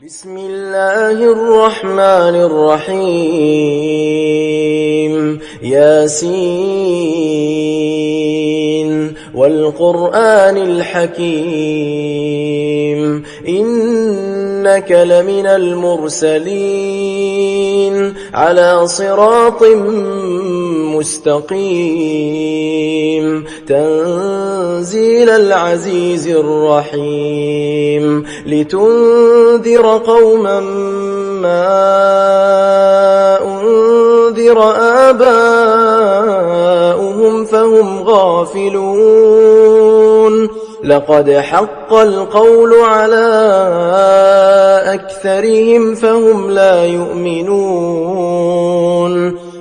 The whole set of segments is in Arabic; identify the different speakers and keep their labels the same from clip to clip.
Speaker 1: بسم الله الرحمن الرحيم ياسين والقرآن الحكيم إنك لمن المرسلين على صراط مستقيم تنزيل العزيز الرحيم لتنذر قوما ما أنذر آباؤهم فهم غافلون لقد حق القول على أكثرهم فهم لا يؤمنون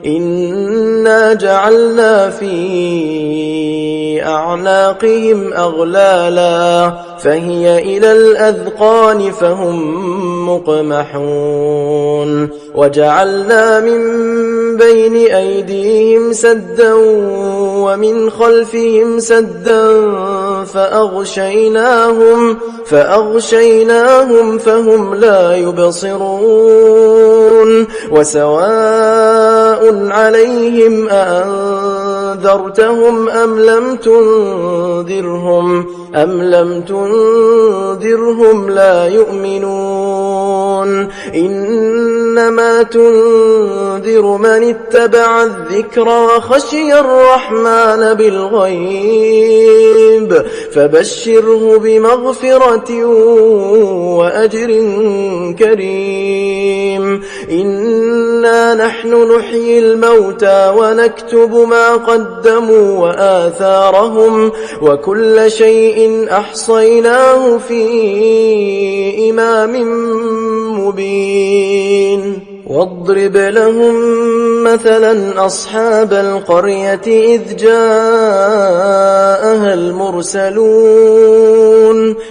Speaker 1: إنا جعلنا في أعناقهم أغلالا فهي إلى الأذقان فهم مقمحون وجعلنا من بين أيديهم سدا ومن خلفهم سدا فأغشيناهم فهم لا يبصرون وسواء عليهم أأنذرتهم أم لم تنذرهم لا يؤمنون إنما تنذر من اتبع الذكر وخشي الرحمن بالغيب فبشره بمغفرة وأجر كريم إنا نحن نحيي الموتى ونكتب ما قدموا وآثارهم وكل شيء أحصيناه في إمام مبين واضرب لهم مثلا أصحاب القرية إذ جاءها المرسلون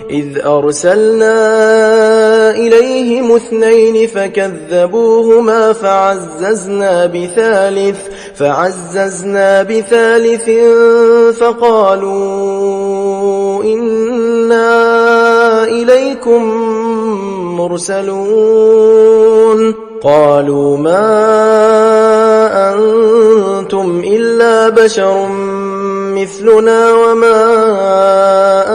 Speaker 1: إذ أرسلنا إليهم 2 فكذبوهما فعززنا بثالث فقالوا إنا إليكم مرسلون قالوا ما أنتم إلا بشر مثلنا وما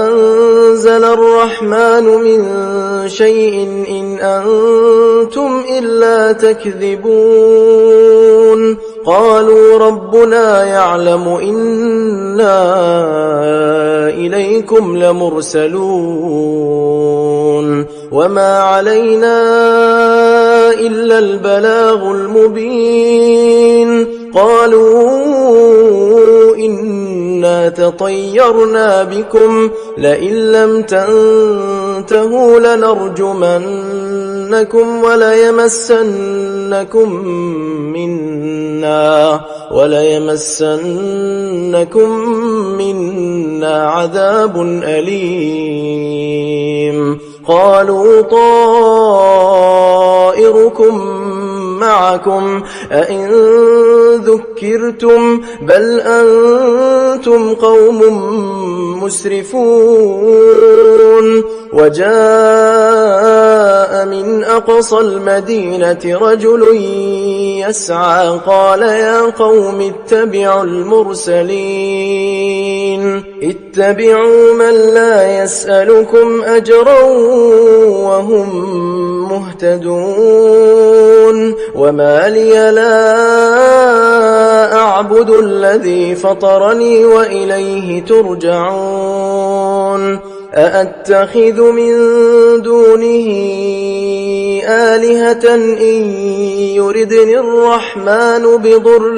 Speaker 1: أنزل الرحمن من شيء إن أنتم إلا تكذبون قالوا ربنا يعلم إنا إليكم لمرسلون وما علينا إلا البلاغ المبين قالوا إنا تطيرنا بكم لئن لم تنتهوا لنرجمنكم وليمسنكم منا عذاب أليم قالوا طائركم معكم أئن ذكرتم بل أنتم قوم مسرفون وجاء من أقصى المدينة رجل يسعى قال يا قوم اتبعوا المرسلين اتبعوا من لا يسألكم أجرا وهم مهتدون وما لي لا أعبد الذي فطرني وإليه ترجعون أأتخذ من دونه آلهة إن يردني الرحمن بضر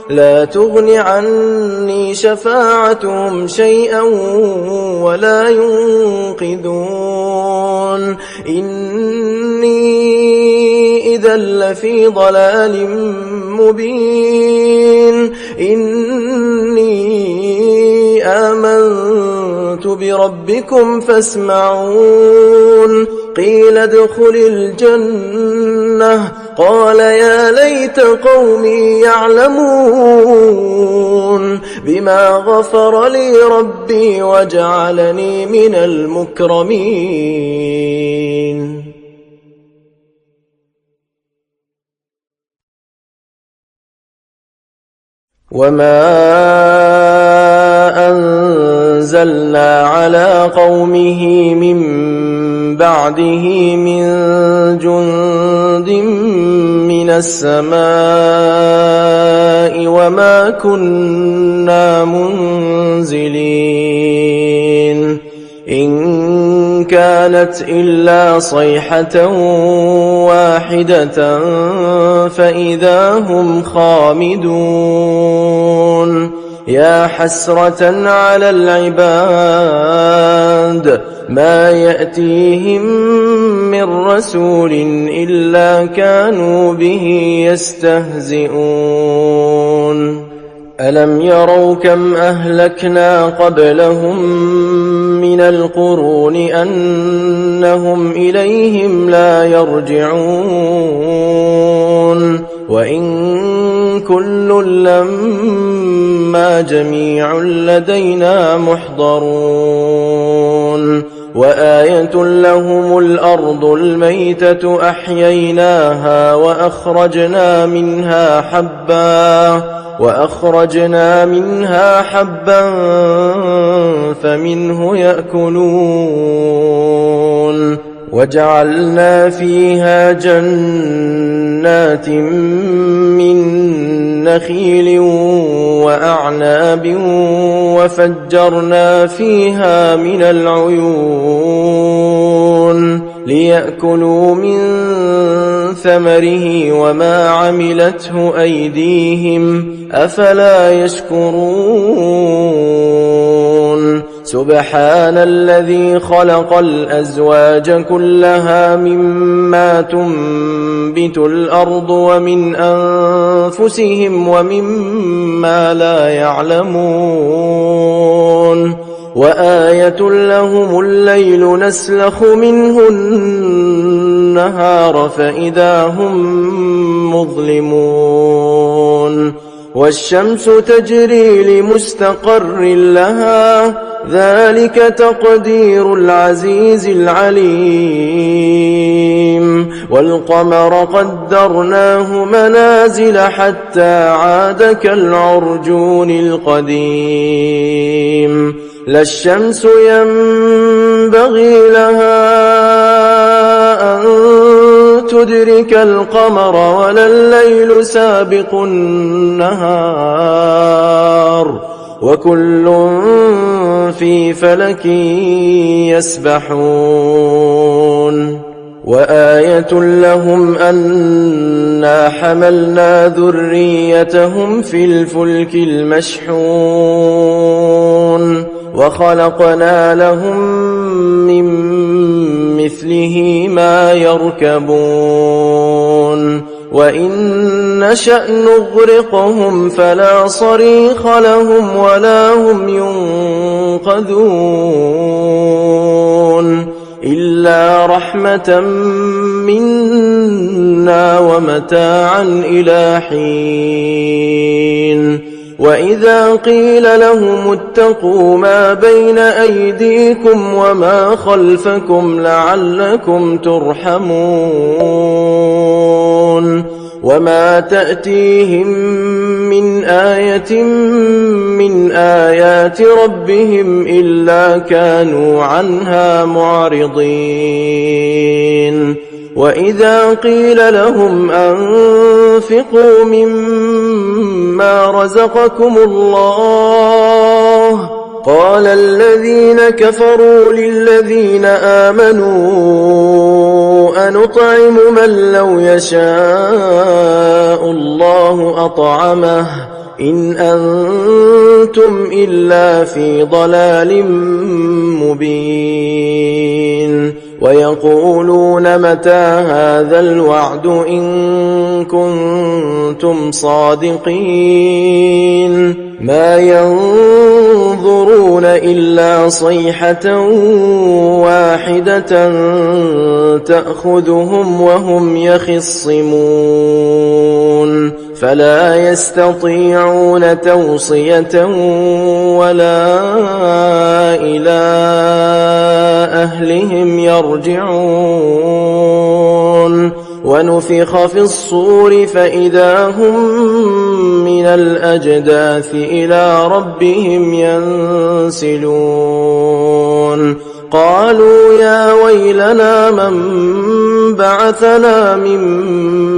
Speaker 1: لا تغن عني شفاعتهم شيئا ولا ينقذون إني إذا لفي ضلال مبين إني آمنت بربكم فاسمعون قيل ادخل الجنة قال يا ليت قومي يعلمون بما غفر لي ربي وجعلني من المكرمين. وما أنزلنا على قومه من بعده من جند من السماء وما كنا منزلين إن كانت إلا صيحة واحدة فإذا هم خامدون. يا حسرة على العباد ما يأتيهم من رسول إلا كانوا به يستهزئون. ألم يروا كم أهلكنا قبلهم من القرون أنهم إليهم لا يرجعون وإن كل لما جميع لدينا محضرون. وآية لهم الأرض الميتة أحييناها وأخرجنا منها حبا فمنه يأكلون. وجعلنا فيها جنات من نخيل وأعناب وفجرنا فيها من العيون ليأكلوا من ثمره وما عملته أيديهم أفلا يشكرون. سبحان الذي خلق الأزواج كلها مما تنبت الأرض ومن أنفسهم ومما لا يعلمون. وآية لهم الليل نسلخ منه النهار فإذا هم مظلمون. والشمس تجري لمستقر لها ذلك تقدير العزيز العليم. والقمر قدرناه منازل حتى عاد كالعرجون القديم. لا الشمس ينبغي لها أن تدرك القمر ولا الليل سابق النهار وكل في فلك يسبحون. وآية لهم أنا حملنا ذريتهم في الفلك المشحون وخلقنا لهم من مثله ما يركبون. وإن نشأ نغرقهم فلا صريخ لهم ولا هم ينقذون إلا رحمة منا ومتاعا إلى حين. وإذا قيل لهم اتقوا ما بين أيديكم وما خلفكم لعلكم ترحمون. وما تأتيهم من آية من آيات ربهم إلا كانوا عنها معرضين. وإذا قيل لهم أنفقوا مما رزقكم الله قال الذين كفروا للذين آمنوا أنطعم من لو يشاء الله أطعمه إن أنتم إلا في ضلال مبين. ويقولون متى هذا الوعد إن كنتم صادقين ما ينظرون ينظرون إلا صيحة واحدة تأخذهم وهم يخصمون فلا يستطيعون توصية ولا إلى أهلهم يرجعون ونفخ في الصور فإذا هم من الأجداث إلى ربهم ينسلون قالوا يا ويلنا من بعثنا من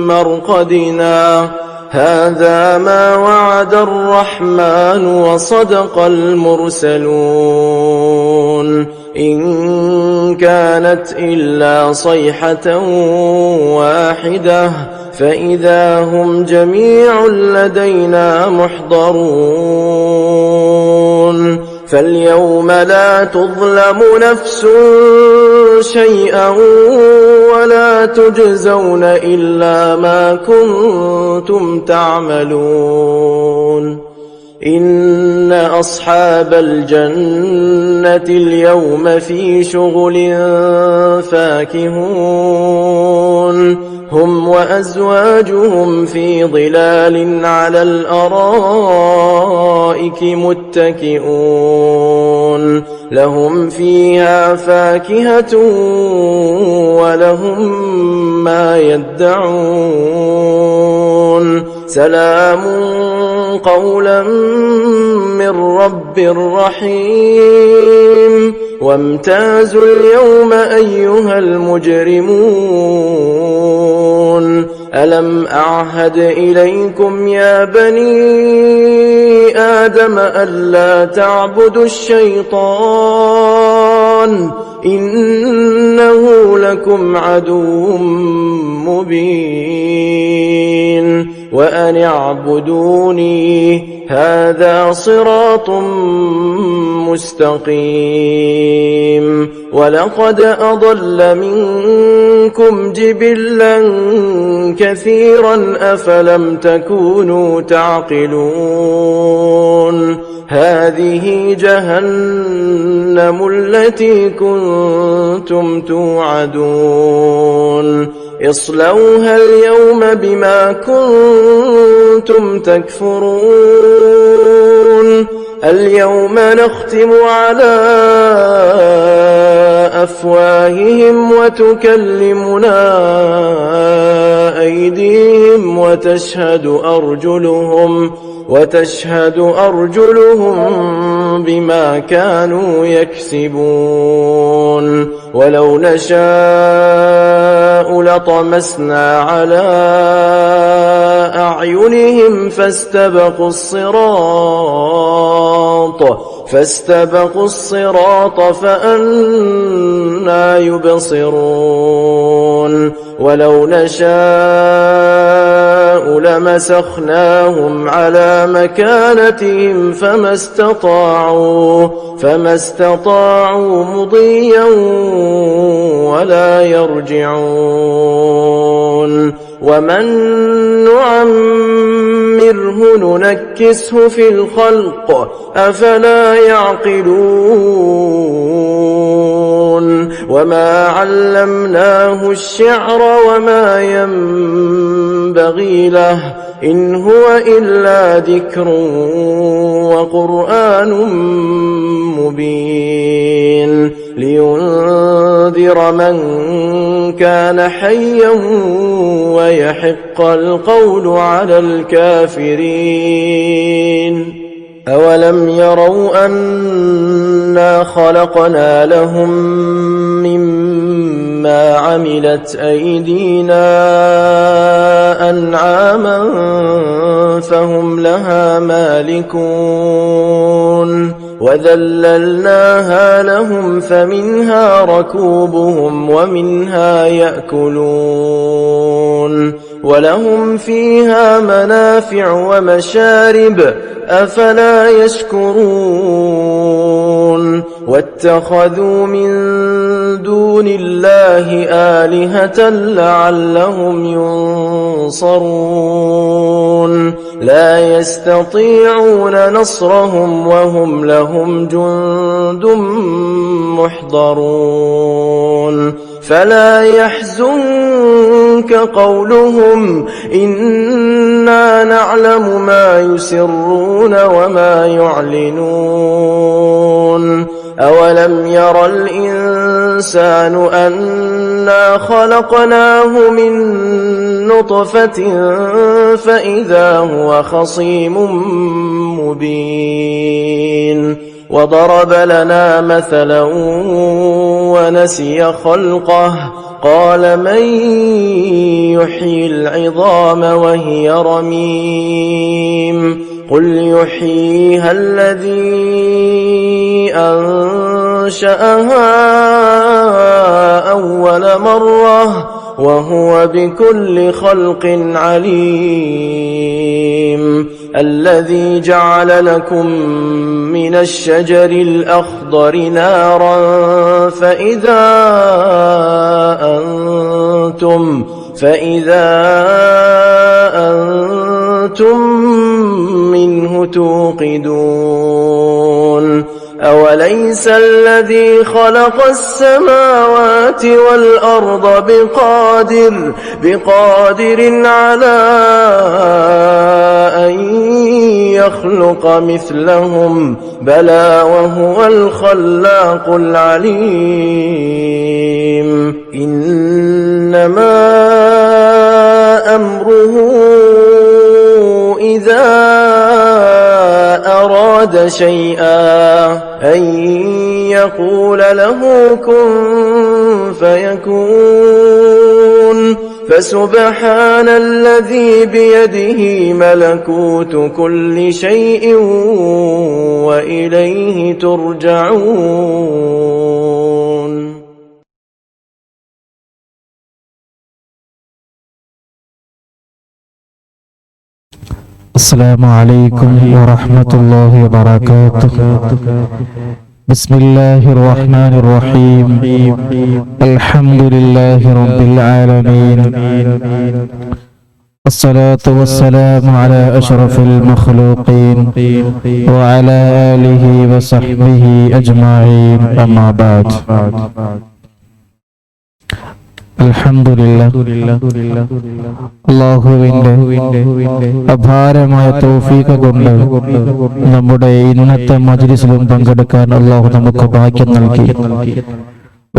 Speaker 1: مرقدنا هذا ما وعد الرحمن وصدق المرسلون إن كانت إلا صيحة واحدة فإذا هم جميع لدينا محضرون فاليوم لا تظلم نفس شيئا ولا تجزون إلا ما كنتم تعملون إن أصحاب الجنة اليوم في شغل فاكهون هم وأزواجهم في ظلال على الأرائك متكئون لهم فيها فاكهة ولهم ما يدعون سلام قولا من رب رحيم وامتازوا اليوم أيها المجرمون ألم أعهد إليكم يا بني آدم ألا تعبدوا الشيطان إنه لكم عدو مبين وأن اعبدوني هذا صراط مستقيم ولقد أضل منكم جبلا كثيرا أفلم تكونوا تعقلون هذه جهنم التي كنتم توعدون اصلوها اليوم بما كنتم تكفرون اليوم نختم على أفواههم وتكلمنا أيديهم وتشهد أرجلهم بما كانوا يكسبون ولو نشاء لطمسنا على أعينهم فاستبقوا الصراط فأنى يبصرون ولو نشاء لمسخناهم على مكانتهم فما استطاعوا مضيا ولا يرجعون ومن نعمره ننكسه في الخلق أفلا يعقلون وما علمناه الشعر وما ينبغي له إن هو إلا ذكر وقرآن مبين لينذر من كان حيا ويحق القول على الكافرين أولم يروا أنا خلقنا لهم مما عملت أيدينا أنعاما فهم لها مالكون وذللناها لهم فمنها ركوبهم ومنها يأكلون ولهم فيها منافع ومشارب أفلا يشكرون واتخذوا من دون الله آلهة لعلهم ينصرون لا يستطيعون نصرهم وهم لهم جند محضرون فلا يحزنك قولهم إنا نعلم ما يسرون وما يعلنون أولم ير الإنسان أنا خلقناه من نطفة فإذا هو خصيم مبين وضرب لنا مثلا ونسي خلقه قال من يحيي العظام وهي رميم قل يحييها الذي أنشأها أول مرة وهو بكل خلق عليم الذي جعل لكم من الشجر الأخضر نارا فإذا أنتم منه توقدون أوليس الذي خلق السماوات والأرض بقادر على أن يخلق مثلهم بلى وهو الخلاق العليم إنما أمره إذا أراد شيئا أن يقول له كن فيكون فسبحان الذي بيده ملكوت كل شيء وإليه ترجعون.
Speaker 2: السلام عليكم ورحمة الله وبركاته. بسم الله الرحمن الرحيم. الحمد لله رب العالمين، الصلاة والسلام على أشرف المخلوقين وعلى آله وصحبه أجمعين، أما بعد. അല്ലാഹുവിന്റെ അപാരമായ തൗഫീഖ് കൊണ്ട് നമ്മുടെ ഇന്നത്തെ മജ്ലിസിലും പങ്കെടുക്കാൻ അല്ലാഹു നമുക്ക് ഭാഗ്യം നൽകി.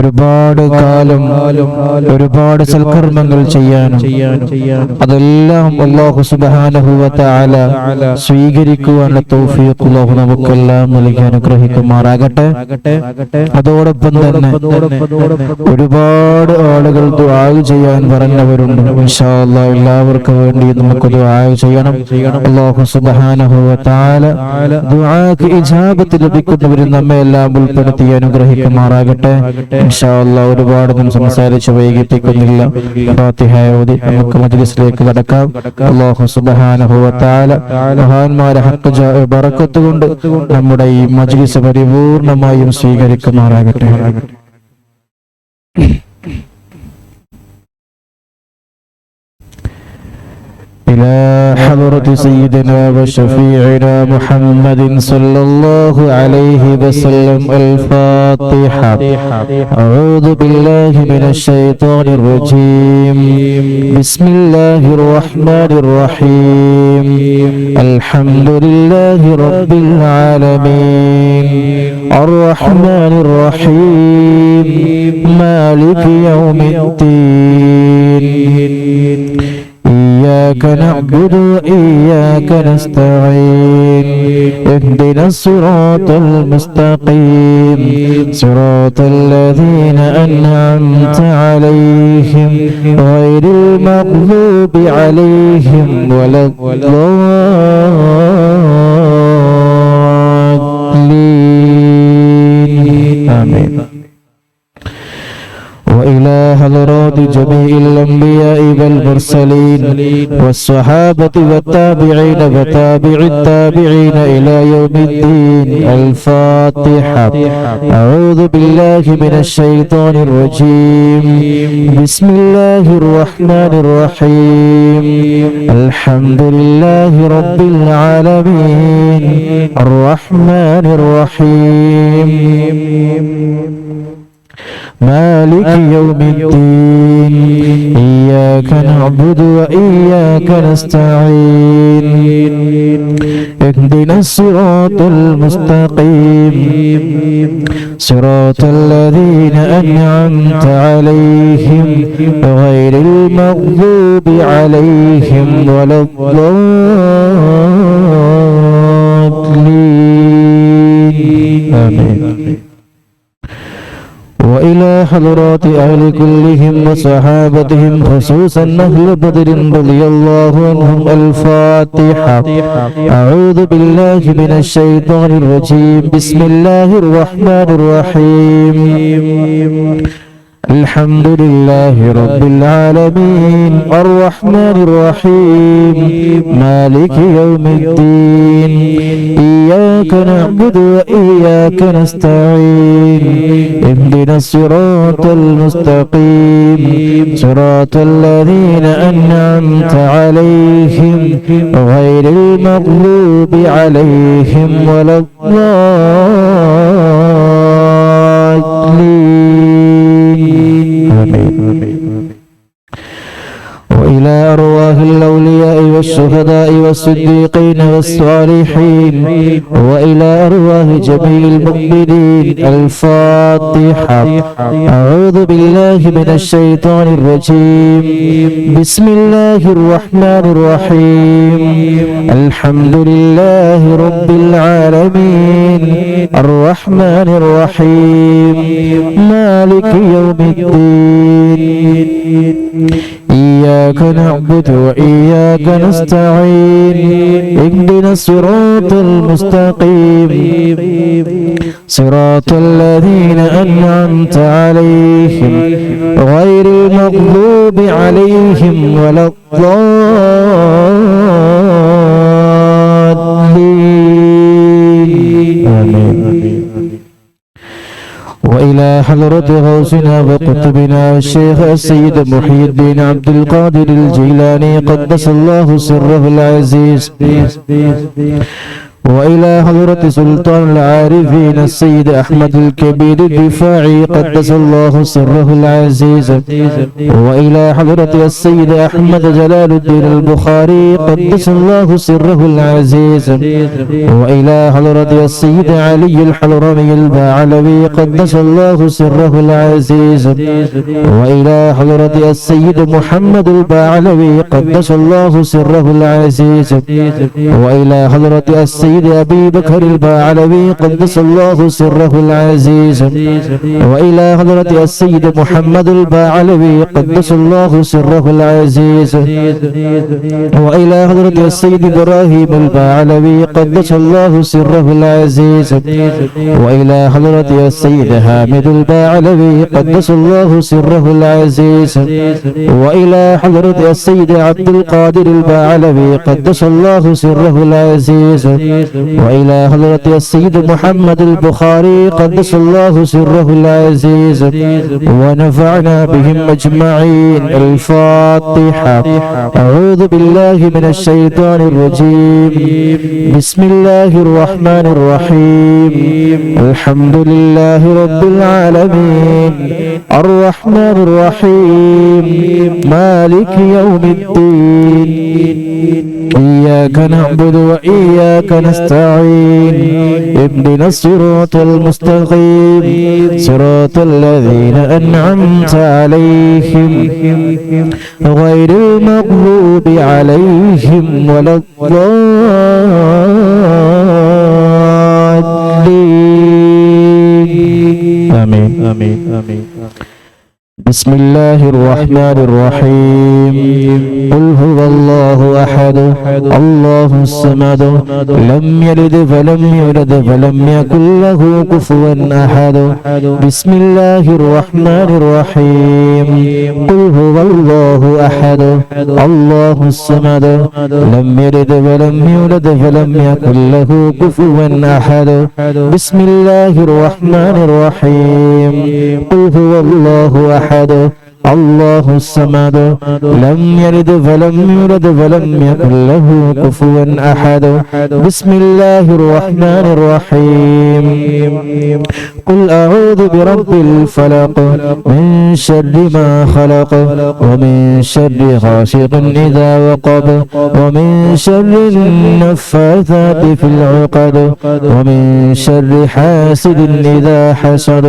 Speaker 2: ഒരുപാട് കാലം ഒരുപാട് സൽക്കർമ്മങ്ങൾ ചെയ്യാനും അതെല്ലാം അല്ലാഹു സുബ്ഹാനഹു വ തആല സ്വീകരിക്കുവാനുള്ള തൗഫീഖ് അല്ലാഹു നമുക്കെല്ലാം നൽകി അനുഗ്രഹിക്കുമാറാകട്ടെ. അതോടൊപ്പം തന്നെ ഒരുപാട് ആളുകൾ ദുആ ചെയ്യാൻ പറഞ്ഞവരുണ്ട്. ഇൻഷാ അല്ലാഹ് എല്ലാവർക്കും വേണ്ടി നമുക്ക് ദുആ ചെയ്യണം. അല്ലാഹു സുബ്ഹാനഹു വ തആല ദുആക്ക് ഇജാബത്ത് ലഭിക്കുന്നവരിൽ നമ്മെ എല്ലാം ഉൾപ്പെടുത്തി അനുഗ്രഹിക്കുമാറാകട്ടെ. ഇൻഷാ അല്ലാഹ് ഒരുപാട് സംസാരിച്ച് വൈകിപ്പിക്കുന്നില്ല. ഫാത്തിഹ ഓതി നമുക്ക് മജ്ലിസിലേക്ക് കടക്കാം. അല്ലാഹു സുബ്ഹാനഹു വ തആല മഹാന്മാരെ ഹഖ് ബറക്കത്ത് കൊണ്ട് നമ്മുടെ ഈ മജ്ലിസ് പരിപൂർണമായും സ്വീകരിക്കുമാറാകട്ടെ. إلى حضرة سيدنا وشفيعنا محمد صلى الله عليه وسلم. الفاتحة. أعوذ بالله من الشيطان الرجيم. بسم الله الرحمن الرحيم. الحمد لله رب العالمين، الرحمن الرحيم، مالك يوم الدين. إياك نعبد وإياك نستعين. اهدنا الصراط المستقيم، صراط الذين أنعمت عليهم غير المغضوب عليهم ولا الضالين. آمين. وإله حضرات جميع الأنبياء والمرسلين والصحابة والتابعين وتابع التابعين إلى يوم الدين. الفاتحة. أعوذ بالله من الشيطان الرجيم. بسم الله الرحمن الرحيم. الحمد لله رب العالمين الرحمن الرحيم مالك يوم الدين. إياك نعبد وإياك نستعين. اهدنا الصراط المستقيم صراط الذين أنعمت عليهم غير المغضوب عليهم ولا الضالين. آمين. وإلى حضرات أهل كلهم وصحابتهم خصوصا أهل بدر رضي الله عنهم. الفاتحة. أعوذ بالله من الشيطان الرجيم. بسم الله الرحمن الرحيم. الحمد لله رب العالمين الرحمن الرحيم مالك يوم الدين. إياك نعبد وإياك نستعين. اهدنا الصراط المستقيم صراط الذين أنعمت عليهم غير المغضوب عليهم ولا الضالين. آمين. وإلى أرواح الأولياء والشهداء والصديقين والصالحين وإلى أرواح جميع المؤمنين. الفاتحة. أعوذ بالله من الشيطان الرجيم. بسم الله الرحمن الرحيم. الحمد لله رب العالمين الرحمن الرحيم مالك يوم الدين. إياك نعبد وإياك نستعين. اهدنا الصراط المستقيم صراط الذين أنعمت عليهم غير المغضوب عليهم ولا الضالين. آمين. وإلى حضرة غوثنا وقطبنا الشيخ السيد محي الدين عبد القادر الجيلاني قدس الله سره العزيز. وإلى حضرة سلطان العارفين السيد أحمد الكبير الرفاعي قدس الله سره العزيز. وإلى حضرة السيد أحمد جلال الدين البخاري قدس الله سره العزيز. وإلى حضرة السيد علي الحضرمي الباعلوي قدس الله سره العزيز. وإلى حضرة السيد محمد الباعلوي قدس الله سره العزيز. وإلى حضرة السيد أبي بكر الباعلوي قدس الله سره العزيز. وإلى حضرة السيد محمد الباعلوي قدس الله سره العزيز. وإلى حضرة السيد إبراهيم الباعلوي قدس الله سره العزيز. وإلى حضرة السيد حامد الباعلوي قدس الله سره العزيز. وإلى حضرة السيد عبد القادر الباعلوي قدس الله سره العزيز. وإلى حضرة السيد محمد البخاري قدس الله سره العزيز ونفعنا بهم أجمعين. الفاتحة. أعوذ بالله من الشيطان الرجيم. بسم الله الرحمن الرحيم. الحمد لله رب العالمين الرحمن الرحيم مالك يوم الدين. إياك نعبد وإياك نستعين. اهدنا الصراط المستقيم صراط الذين أنعمت عليهم غير المغضوب عليهم ولا الضالين. آمين. بسم الله الرحمن الرحيم قل هو الله أحد الله الصمد لم يلد ولم يولد ولم يكن له كفوا أحد بسم الله الرحمن الرحيم قل هو الله أحد الله الصمد لم يلد ولم يولد ولم يكن له كفوا أحد بسم الله الرحمن الرحيم قل هو الله أحد الله الصمد لم يلد ولم يولد ولم يكن له كفوا أحد بسم الله الرحمن الرحيم قل أعوذ برب الفلق من شر ما خلق ومن شر غاسق إذا وقب ومن شر النفاثات في العقد ومن شر حاسد إذا حسد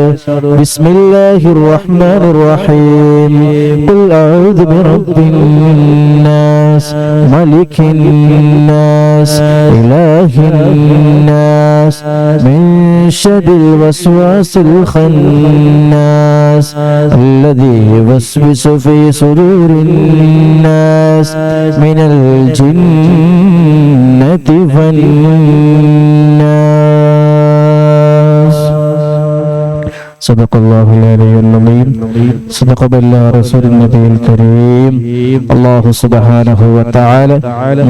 Speaker 2: بسم الله الرحمن الرحيم قل أعوذ برب الناس ملك الناس إله الناس من شر الوسواس الخناس الذي يوسوس في صدور الناس من الجنة والناس صدق الله العلي العظيم صدق بالله رسول النبي الكريم الله سبحانه وتعالى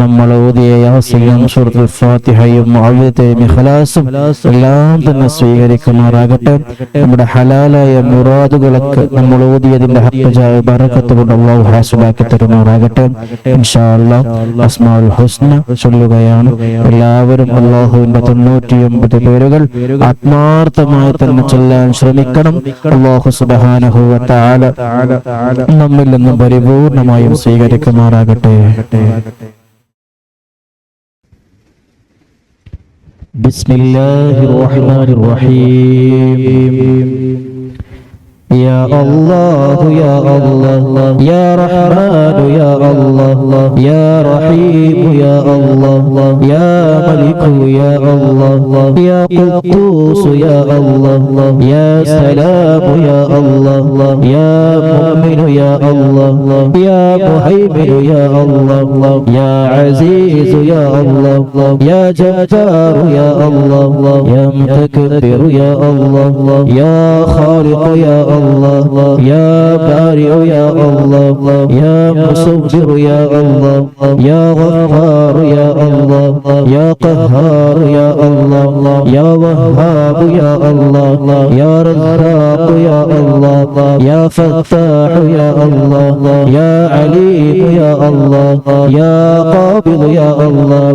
Speaker 2: നമ്മൾ ഓതിയ യാസീനും സൂറത്തുൽ ഫാത്തിഹയും മുഅവ്വിദത്തും ഇഖ്ലാസും എല്ലാം തന്നെ സ്വീകരിക്കുമാറാകട്ടെ. നമ്മുടെ ഹലാലായ മുറാദുകളൊക്കെ നമ്മൾ ഓതിയതിന്റെ ഹഖ്ഖായ ബറക്കത്ത് കൊണ്ട് അല്ലാഹു ഹാസിലാക്കി തരുമാറാകട്ടെ. ഇൻഷാ അല്ലാഹ് അസ്മാഉൽ ഹുസ്ന ചൊല്ലുകയാണ്. എല്ലാവരും അല്ലാഹുവിന്റെ 99 പേരുകൾ ആത്മാർത്ഥമായി തന്നെ ചൊല്ലാൻ ശ്രമിക്കണം. അല്ലാഹു സുബ്ഹാനഹു വ തആല നമ്മിൽ നിന്ന് പരിപൂർണമായും സ്വീകരിക്കുമാറാകട്ടെ. ബിസ്മില്ലാഹിർ റഹ്മാനിർ റഹീം يا الله يا الله يا رحمن يا الله يا رحيم يا الله يا ملك يا الله يا قدوس يا الله يا سلام يا الله يا مؤمن يا الله يا مهيمن يا الله يا عزيز يا الله يا جبار يا الله يا متكبر يا الله يا خالق يا الله يا بارئ يا الله يا مصور يا الله يا غفار يا الله يا قهار يا الله يا وهاب يا الله يا رزاق يا الله يا فتاح يا الله يا عليم يا الله يا قابض يا الله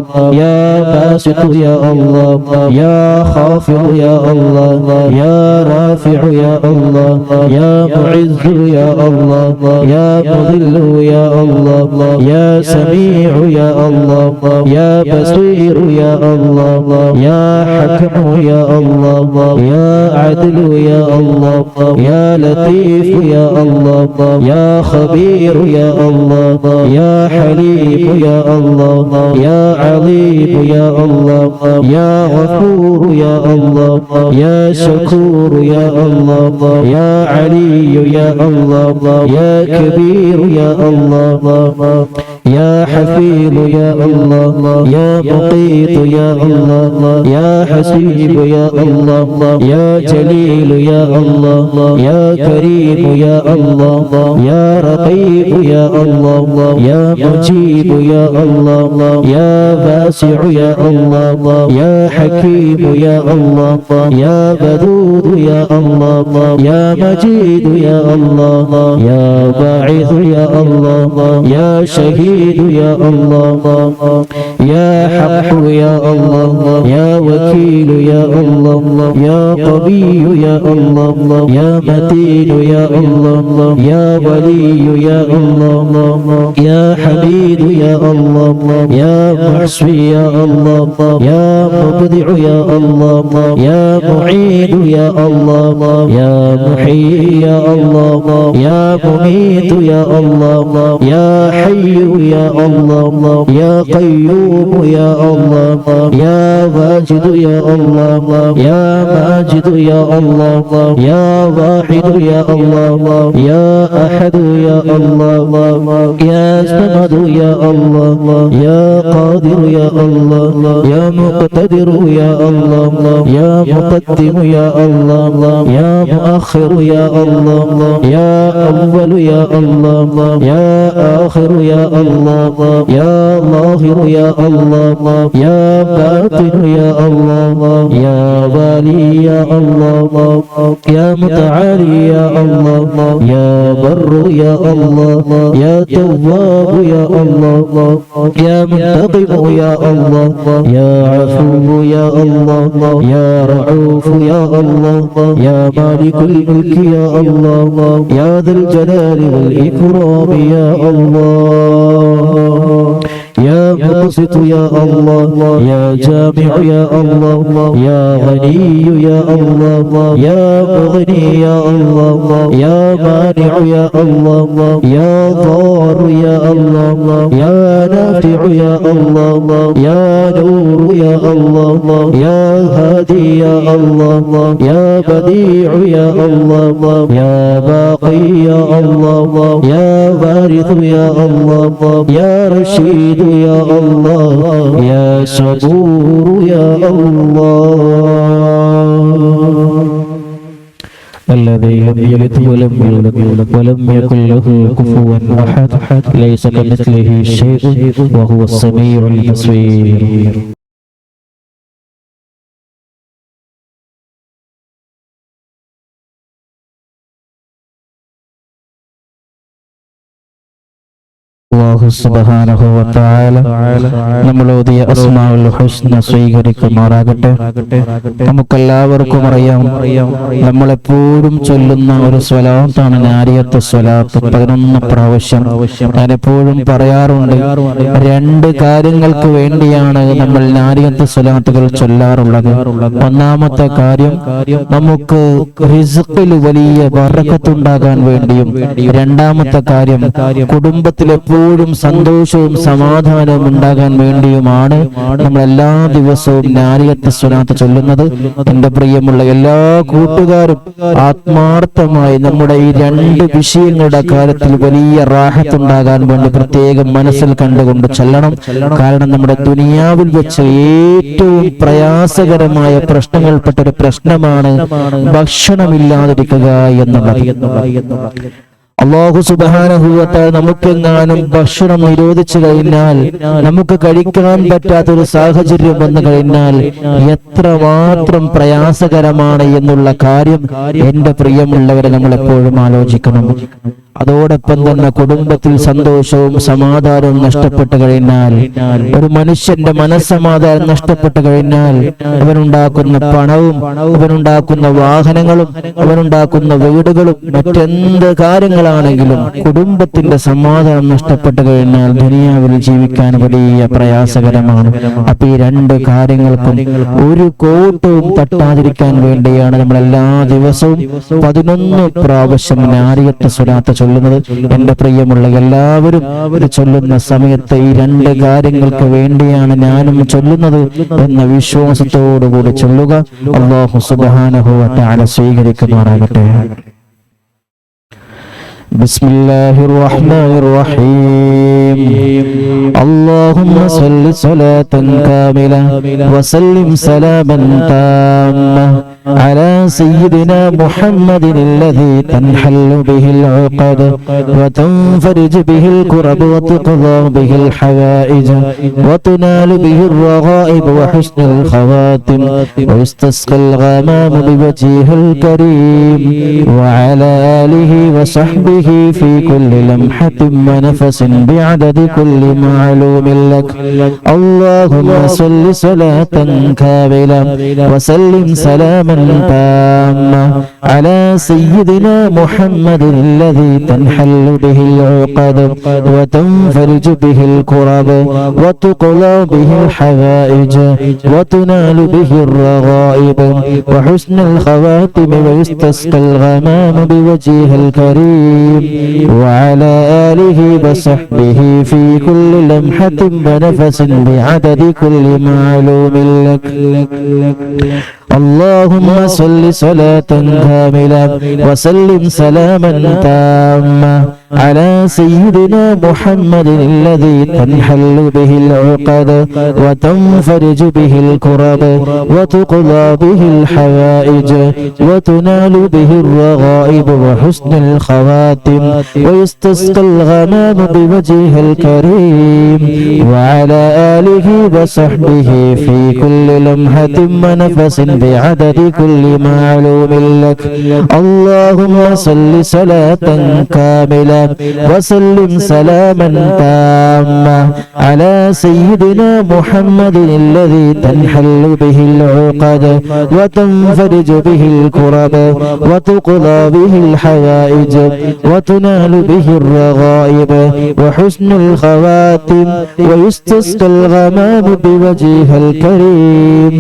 Speaker 2: يا باسط يا الله يا خافض يا الله يا رافع يا الله يا معز يا الله يا مذل يا الله يا سميع يا الله يا بصير يا الله يا حكم يا الله يا عدل يا الله يا لطيف يا الله يا خبير يا الله يا حليم يا الله يا عظيم يا الله يا غفور يا الله يا شكور يا الله يا علي يا الله يا كبير يا الله يا حفيظ يا الله يا مقيت يا الله يا حسيب يا الله يا جليل يا الله يا كريم يا الله يا رقيب يا الله يا مجيب يا الله يا واسع يا الله يا حكيم يا الله يا ودود يا الله يا مجيد يا الله يا باعث يا الله يا شهيد يا الله يا حق يا الله يا وكيل يا الله يا قوي يا الله يا متين يا الله يا ولي يا الله يا حميد يا الله يا محصي يا الله يا مبدع يا الله يا معيد يا الله يا محيي يا الله يا مميت يا الله يا حي يا الله يا قيوم يا الله يا واجد يا الله يا ماجد يا الله يا واحد يا الله يا أحد يا الله يا صمد يا الله يا قادر يا الله يا مقتدر يا الله يا مقدم يا الله يا مؤخر يا الله يا أول يا الله يا آخر يا الله يا ظاهر يا الله يا باطن يا الله يا والي يا الله يا متعالي يا الله يا بر يا الله يا تواب يا الله يا منتقم يا الله يا عفو يا الله يا رعوف يا الله يا مالك الملك يا الله يا ذا الجلال والإكرام يا الله يا مقسط يا الله يا جامع يا الله يا غني يا الله يا مغني يا الله يا مانع يا الله يا ضار يا الله يا نافع يا الله يا نور يا الله يا هادي يا الله يا بديع يا الله يا باقي يا الله يا وارث يا الله يا رشيد يا الله يا صبور يا الله الذي لم يلد ولم يولد ولم يكن له كفوا أحد ليس كمثله شيء وهو السميع البصير അല്ലാഹു സുബ്ഹാനഹു വ തആല നമ്മളോദിയ അസ്മാഉൽ ഹുസ്ന സ്വീകരിക്കുമാറാകട്ടെ. നമുക്കെല്ലാവർക്കും അറിയാം, നമ്മളെപ്പോഴും ചൊല്ലുന്ന ഒരു സ്വലാത്താണ് നാരിയത്ത് സ്വലാത്ത്. 11 പ്രാവശ്യം ഞാൻ എപ്പോഴും പറയാറുണ്ട്. 2 കാര്യങ്ങൾക്ക് വേണ്ടിയാണ് നമ്മൾ നാരിയത്ത് സ്വലാത്തുകൾ ചൊല്ലാറുള്ളത്. ഒന്നാമത്തെ കാര്യം, നമുക്ക് റിസ്ഖിൽ വലിയ ബറക്കത്തുണ്ടാകാൻ വേണ്ടിയും. രണ്ടാമത്തെ കാര്യം, കുടുംബത്തിൽ എപ്പോഴും സന്തോഷവും സമാധാനവും ഉണ്ടാകാൻ വേണ്ടിയുമാണ് നമ്മൾ എല്ലാ ദിവസവും നാരിയത്ത് സ്വലാത്ത് ചൊല്ലുന്നത്. എന്റെ പ്രിയമുള്ള എല്ലാ കൂട്ടുകാരും ആത്മാർത്ഥമായി നമ്മുടെ ഈ 2 വിഷയങ്ങളുടെ കാര്യത്തിൽ വലിയ റാഹത്തുണ്ടാകാൻ വേണ്ടി പ്രത്യേകം മനസ്സിൽ കണ്ടുകൊണ്ട് ചൊല്ലണം. കാരണം നമ്മുടെ ദുനിയാവിൽ വെച്ച് ഏറ്റവും പ്രയാസകരമായ പ്രശ്നങ്ങൾപ്പെട്ട ഒരു പ്രശ്നമാണ് ഭക്ഷണമില്ലാതിരിക്കുക എന്നുള്ളത്. അല്ലാഹു സുബ്ഹാനഹു വ തആല നമുക്കെങ്ങാനും ഭക്ഷണം നിരോധിച്ചു കഴിഞ്ഞാൽ, നമുക്ക് കഴിക്കാൻ പറ്റാത്തൊരു സാഹചര്യം വന്നു കഴിഞ്ഞാൽ എത്രമാത്രം പ്രയാസകരമാണ് എന്നുള്ള കാര്യം എന്റെ പ്രിയമുള്ളവരെ നമ്മൾ എപ്പോഴും ആലോചിക്കണം. അതോടൊപ്പം തന്നെ കുടുംബത്തിൽ സന്തോഷവും സമാധാനവും നഷ്ടപ്പെട്ടു കഴിഞ്ഞാൽ, ഒരു മനുഷ്യന്റെ മനസ്സമാധാനം നഷ്ടപ്പെട്ടു കഴിഞ്ഞാൽ, അവനുണ്ടാക്കുന്ന പണവും അവനുണ്ടാക്കുന്ന വാഹനങ്ങളും അവനുണ്ടാക്കുന്ന വീടുകളും മറ്റെന്ത് കാര്യങ്ങളാണെങ്കിലും കുടുംബത്തിന്റെ സമാധാനം നഷ്ടപ്പെട്ടു കഴിഞ്ഞാൽ ദുനിയാവിൽ ജീവിക്കാൻ വലിയ പ്രയാസകരമാണ്. അപ്പൊ ഈ 2 കാര്യങ്ങൾക്കും ഒരു കോട്ടവും തട്ടാതിരിക്കാൻ വേണ്ടിയാണ് നമ്മൾ എല്ലാ ദിവസവും 11 പ്രാവശ്യം നാരിയത്ത് സ്വലാത്ത് ചൊല്ലുന്നത്. എന്റെ പ്രിയമുള്ള എല്ലാവരും ഇത് ചൊല്ലുന്ന സമയത്ത് ഈ 2 കാര്യങ്ങൾക്ക് വേണ്ടിയാണ് ഞാനും ചൊല്ലുന്നത് എന്ന വിശ്വാസത്തോടുകൂടി ചൊല്ലുക. അല്ലാഹു സുബ്ഹാനഹു വ തആല സ്വീകരിക്കുമാറാകട്ടെ. بسم الله الرحمن الرحيم. اللهم صل صلاة كاملة وسلم سلاما تاما على سيدنا محمد الذي تنحل به العقد وتنفرج به الكرب وتقضى به الحوائج وتنال به الرغائب وحسن الخواتم ويستسقى الغمام بوجهه الكريم وعلى آله وصحبه في كل لمحة ونفس بعدد كل معلوم لك. اللهم صل صلاة كاملة وسلم سلاما تامة على سيدنا محمد الذي تنحل به العقد وتنفرج به الكرب وتقضى به الحوائج وتنال به الرغائب وحسن الخواتم ويستسقى الغمام بوجهه الكريم وعلى آله وصحبه في كل لمحة ونفس بعدد كل معلوم لك. اللهم صل صلاة كاملة وسلم سلاما تاما على سيدنا محمد الذي تنحل به العقد وتنفرج به الكرب وتقضى به الحوائج وتنال به الرغائب وحسن الخواتم ويستسقى الغمام بوجهه الكريم وعلى آله وصحبه في كل لمحة ونفس بعدد كل معلوم لك. اللهم صل صلاة كاملة وسلم سلاما تاما على سيدنا محمد الذي تنحل به العقد وتنفرج به الكرب وتقضى به الحوائج وتنال به الرغائب وحسن الخواتم ويستسقى الغمام بوجهه الكريم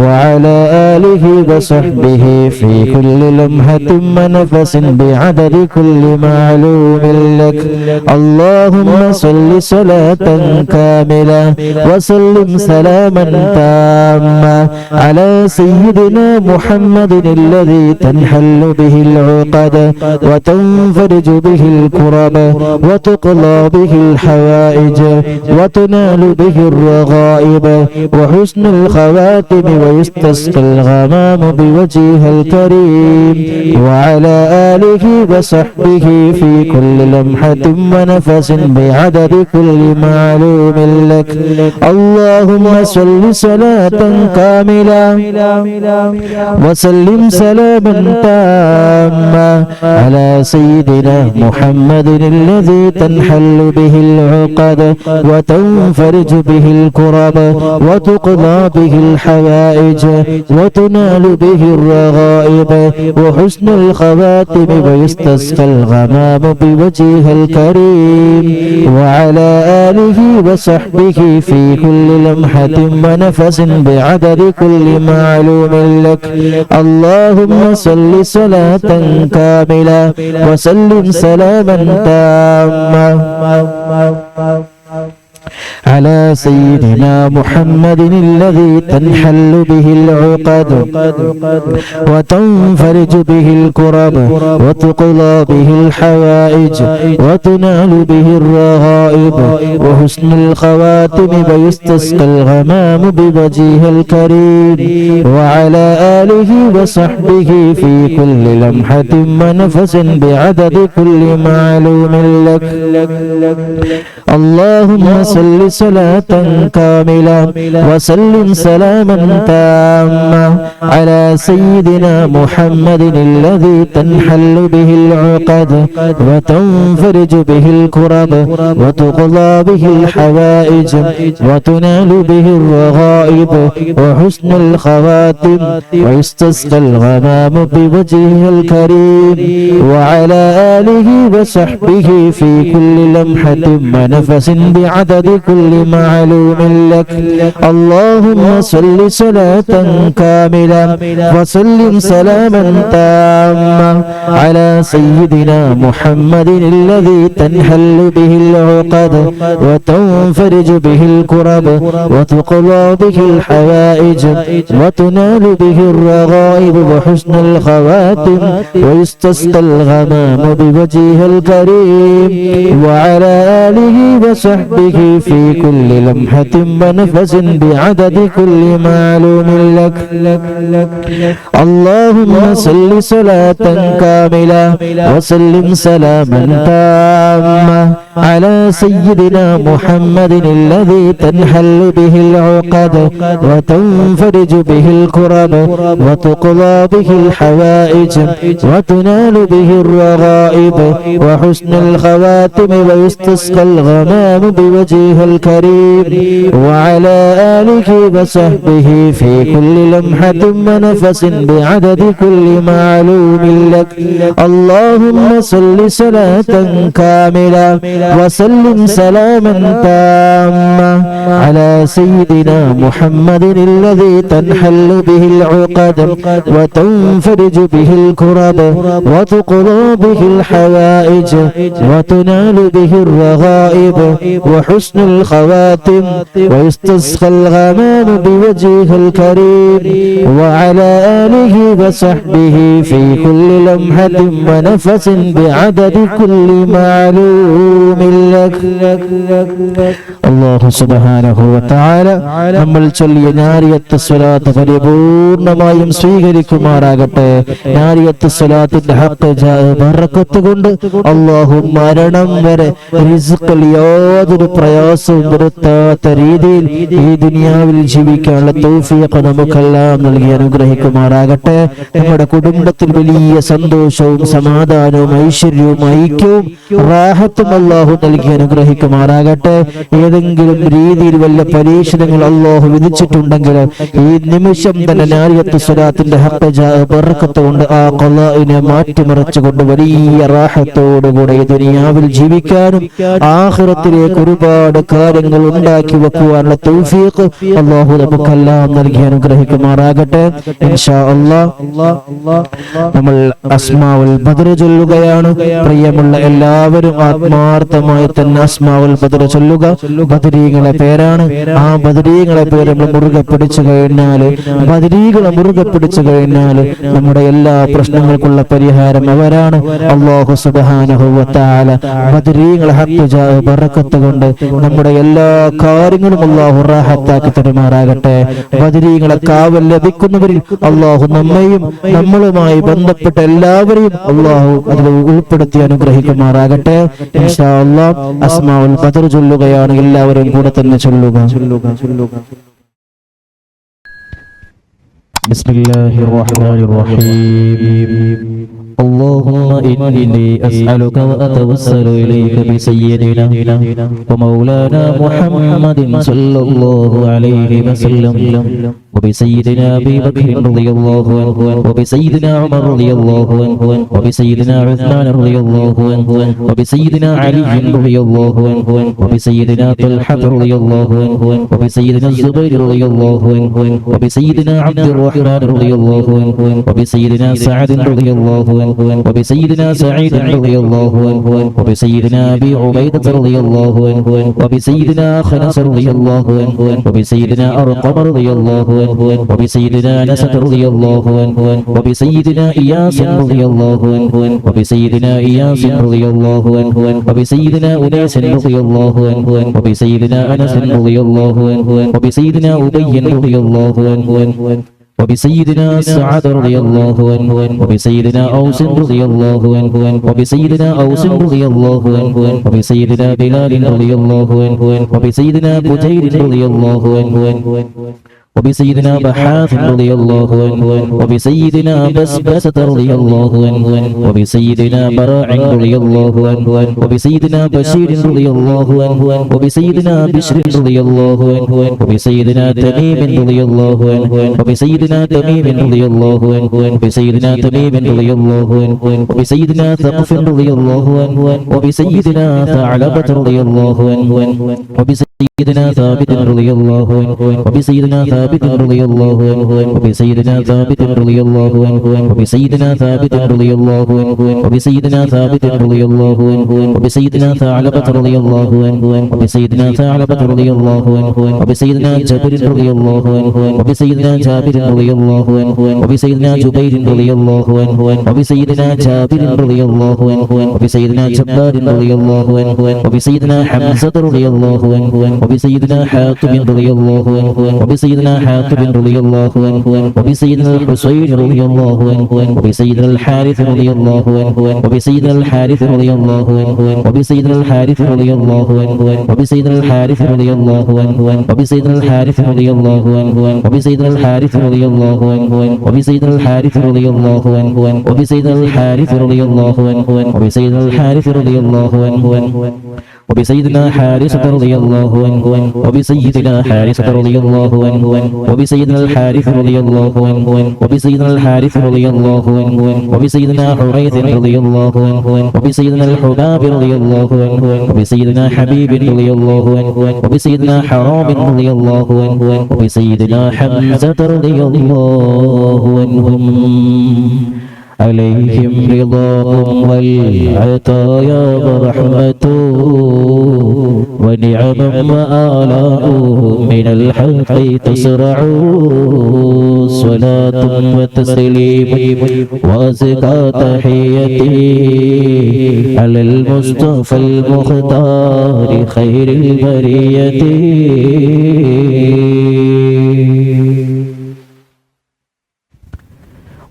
Speaker 2: وعلى آله وصحبه في كل لمحة ونفس بعدد كل معلوم لك. اللهم صل صلاة كاملة وسلم سلاما تاما على سيدنا محمد الذي تنحل به العقد وتنفرج به الكرب وتقضى به الحوائج وتنال به الرغائب وحسن الخواتم ويستسقى الغمام بوجهه الكريم وعلى آله وصحبه في كل لمحة ونفس بعدد كل معلوم لك. اللهم صل صلاة كاملة وسلم سلاما تاما على سيدنا محمد الذي تنحل به العقد وتنفرج به الكرب وتقضى به الحوائج وتنال به الرغائب وحسن الخواتم ويستسقى الغمام بوجهه الكريم وعلى آله وصحبه في كل لمحة ونفس بعدد كل معلوم لك. اللهم صل صلاة كاملة وسلم سلاما تاما على سيدنا محمد الذي تنحل به العقد وتنفرج به الكرب وتقضى به الحوائج وتنال به الرغائب وحسن الخواتم ويستسقى الغمام بوجهه الكريم وعلى آله وصحبه في كل لمحة ونفس بعدد كل معلوم لك. اللهم صل صلاة كاملة وسلم سلاما تاما على سيدنا محمد الذي تنحل به العقد وتنفرج به الكرب وتقضى به الحوائج وتنال به الرغائب وحسن الخواتم ويستسقى الغمام بوجهه الكريم وعلى آله وصحبه في كل لمحة ونفس بعدد كل معلوم لك. اللهم صل صلاة كاملة وسلم سلاما تاما على سيدنا محمد الذي تنحل به العقد وتنفرج به الكرب وتقضى به الحوائج وتنال به الرغائب وحسن الخواتم ويستسقى الغمام بوجهه الكريم وعلى آله وصحبه في كل لمحة ونفس بعدد كل معلوم لك. اللهم صل صلاة كاملة وسلم سلاما تاما على سيدنا محمد الذي تنحل به العقد وتنفرج به الكرب وتقضى به الحوائج وتنال به الرغائب وحسن الخواتم ويستسقى الغمام بوجهه بوجهه الكريم وعلى آله وصحبه في كل لمحة ونفس بعدد كل معلوم لك اللهم صل صلاة كاملة وسلم سلاما تاما على سيدنا محمد الذي تنحل به العقد وتنفرج به الكرب وتقضى به الحوائج وتنال به الرغائب وحسن الخواتم ويستسقى الغمام بوجهه الكريم وعلى آله وصحبه في كل لمحة ونفس بعدد كل معلوم لك الله سبحانه وتعالى നമ്മൾ ചൊല്ലിയ നാരിയത്ത് സ്വലാത്ത് പരിപൂർണമായും സ്വീകരിക്കുമാറാകട്ടെ. നാരിയത്ത് സ്വലാത്തിന്റെ ഹഖ് ബറക്കത്ത് കൊണ്ട് അല്ലാഹു മരണം വരെ റിസ്ഖിൽ യാതൊരു പ്രയാസവും വരുത്താത്ത രീതിയിൽ ഈ ദുനിയാവിൽ ജീവിക്കാനുള്ള തൗഫീഖ് നമുക്കെല്ലാം നൽകി അനുഗ്രഹിക്കുമാറാകട്ടെ. നമ്മുടെ കുടുംബത്തിൽ വലിയ സന്തോഷവും സമാധാനവും ഐശ്വര്യവും ഐക്യവും റാഹത്തും അല്ലാഹു നൽകി അനുഗ്രഹിക്കുമാറാകട്ടെ. ഏതെങ്കിലും രീതിയിൽ വല്ല പരീക്ഷണങ്ങൾ അല്ലാഹു വിധിച്ചിട്ടുണ്ടെങ്കിൽ ഈ നിമിഷം തന്നെ നാരിയത്ത് സ്വലാത്തിന്റെ ഹഖ് ബറക്കത്ത് കൊണ്ട് ആ ഖളാഇനെ മാറ്റിമറിച്ചുകൊണ്ട് വലിയ റാഹത്തോടുകൂടെ ഈ ദുനിയാവിൽ ജീവിക്കാനും ആഖിറത്തിലേക്ക് ഒരുപാട് കാര്യങ്ങൾ ഉണ്ടാക്കി വെക്കുവാനുള്ള തൗഫീഖ് അല്ലാഹു നമുക്കെല്ലാം നൽകി അനുഗ്രഹിക്കുമാറാകട്ടെ. ഇൻഷാ അല്ലാഹ് നമ്മൾ അസ്മാഉൽ ബദർ ചൊല്ലുകയാണ്. പ്രിയമുള്ള എല്ലാവരും ആത്മാർത്ഥമായി തന്നെ അസ്മാഉൽ ബദർ ചൊല്ലുക. ബദരീകളെ പേരാണ്. ആ ബദരീകളെ പേര് നമ്മൾ മുറുകെ പിടിച്ചു കഴിഞ്ഞാൽ, ബദരീകളെ മുറുകെ പിടിച്ചു കഴിഞ്ഞാൽ നമ്മുടെ എല്ലാ പ്രശ്നങ്ങൾക്കുള്ള പരിഹാരം അവരാണ്. അല്ലാഹു സുബ്ഹാനഹു വ തആല ബദരീകളെ ഹഖ് ബറക്കത്ത് കൊണ്ട് നമ്മുടെ എല്ലാ കാര്യങ്ങളും അല്ലാഹു റാഹത്താക്കി തരുമാറാകട്ടെ. ബദരീകളെ കാവൽ ലഭിക്കുന്നവരിൽ അല്ലാഹു നമ്മയും നമ്മളുമായി ബന്ധപ്പെട്ട എല്ലാവരെയും അല്ലാഹു അതിൽ ഉൾപ്പെടുത്തി അനുഗ്രഹിക്കുമാറാകട്ടെ. ഇൻഷാ അല്ലാഹ് അസ്മാഉൽ ബദർ ചൊല്ലുകയാണ്. എല്ലാവരും കൂടെ തന്നെ ചൊല്ലുക. ബിസ്മില്ലാഹിർ റഹ്മാനിർ റഹീം. اللهم إني أسألك وأتوسل إليك بسيدنا ومولانا محمد صلى الله عليه وسلم وبسيدنا أبي بكر رضي الله عنه وبسيدنا عمر رضي الله عنه وبسيدنا عثمان رضي الله عنه وبسيدنا علي رضي الله عنه وبسيدنا طلحة رضي الله عنه وبسيدنا الزبير رضي الله عنه وبسيدنا عبد الرحمن رضي الله عنه وبسيدنا سعد رضي الله عنه وبسيدنا سعيد رضي الله عنه وبسيدنا أبي عبيدة رضي الله عنه وبسيدنا خنس رضي الله عنه وبسيدنا أرقم رضي الله عنه وبسيدنا نسة رضي الله عنه وبسيدنا إياس رضي الله عنه وبسيدنا إياس رضي الله عنه وبسيدنا أنيس رضي الله عنه وبسيدنا أنس رضي الله عنه وبسيدنا أبي رضي الله عنه وبسيدنا سعد رضي الله عنه وبسيدنا أوس رضي الله عنه وبسيدنا أوس رضي الله عنه وبسيدنا بلال رضي الله عنه وبسيدنا بجير رضي الله عنه وبسيدنا بحاث رضي الله عنه وبسيدنا بسبسة رضي الله عنه وبسيدنا براع رضي الله عنه وبسيدنا بشير رضي الله عنه وبسيدنا بشر رضي الله عنه وبسيدنا تميم رضي الله عنه وبسيدنا تميم رضي الله عنه وبسيدنا تميم رضي الله عنه وبسيدنا ثقف رضي الله عنه وبسيدنا ثعلبة رضي الله عنه وبسيدنا ثابت رضي الله عنه وبسيدنا ثابت رضي الله عنه وبسيدنا ثابت رضي الله عنه وبسيدنا ثابت رضي الله عنه وبسيدنا ثابت رضي الله عنه وبسيدنا ثعلبة رضي الله عنه وبسيدنا ثعلبة رضي الله عنه وبسيدنا جابر رضي الله عنه وبسيدنا جابر رضي الله عنه وبسيدنا جبير رضي الله عنه وبسيدنا جابر رضي الله عنه وبسيدنا جبار رضي الله عنه وبسيدنا حمزة رضي الله عنه وبسيدنا حاتم رضي الله عنه وبسيدنا حاتم رضي الله عنه وبسيدنا الحسين رضي الله عنه وبسيدنا الحارث رضي الله عنه وبسيدنا الحارث رضي الله عنه وبسيدنا الحارث رضي الله عنه وبسيدنا الحارث رضي الله عنه وبسيدنا الحارث رضي الله عنه وبسيدنا الحارث رضي الله عنه وبسيدنا الحارث رضي الله عنه وبسيدنا الحارث رضي الله عنه وبسيدنا الحارث رضي الله عنه وبسيدنا حارثة رضي الله عنه وبسيدنا حارثة رضي الله عنه وبسيدنا الحارث رضي الله عنه وبسيدنا الحارث رضي الله عنه وبسيدنا حريث رضي الله عنه وبسيدنا الحباب رضي الله عنه وبسيدنا حبيب رضي الله عنه وبسيدنا حرام رضي الله عنه وبسيدنا حمزة رضي الله عنهم عليهم رضاهم والعطايا ورحمة ونعما وآلاء من الحق تسرع صلاة وتسليم وأزكى تحيتي على المصطفى المختار خير البرية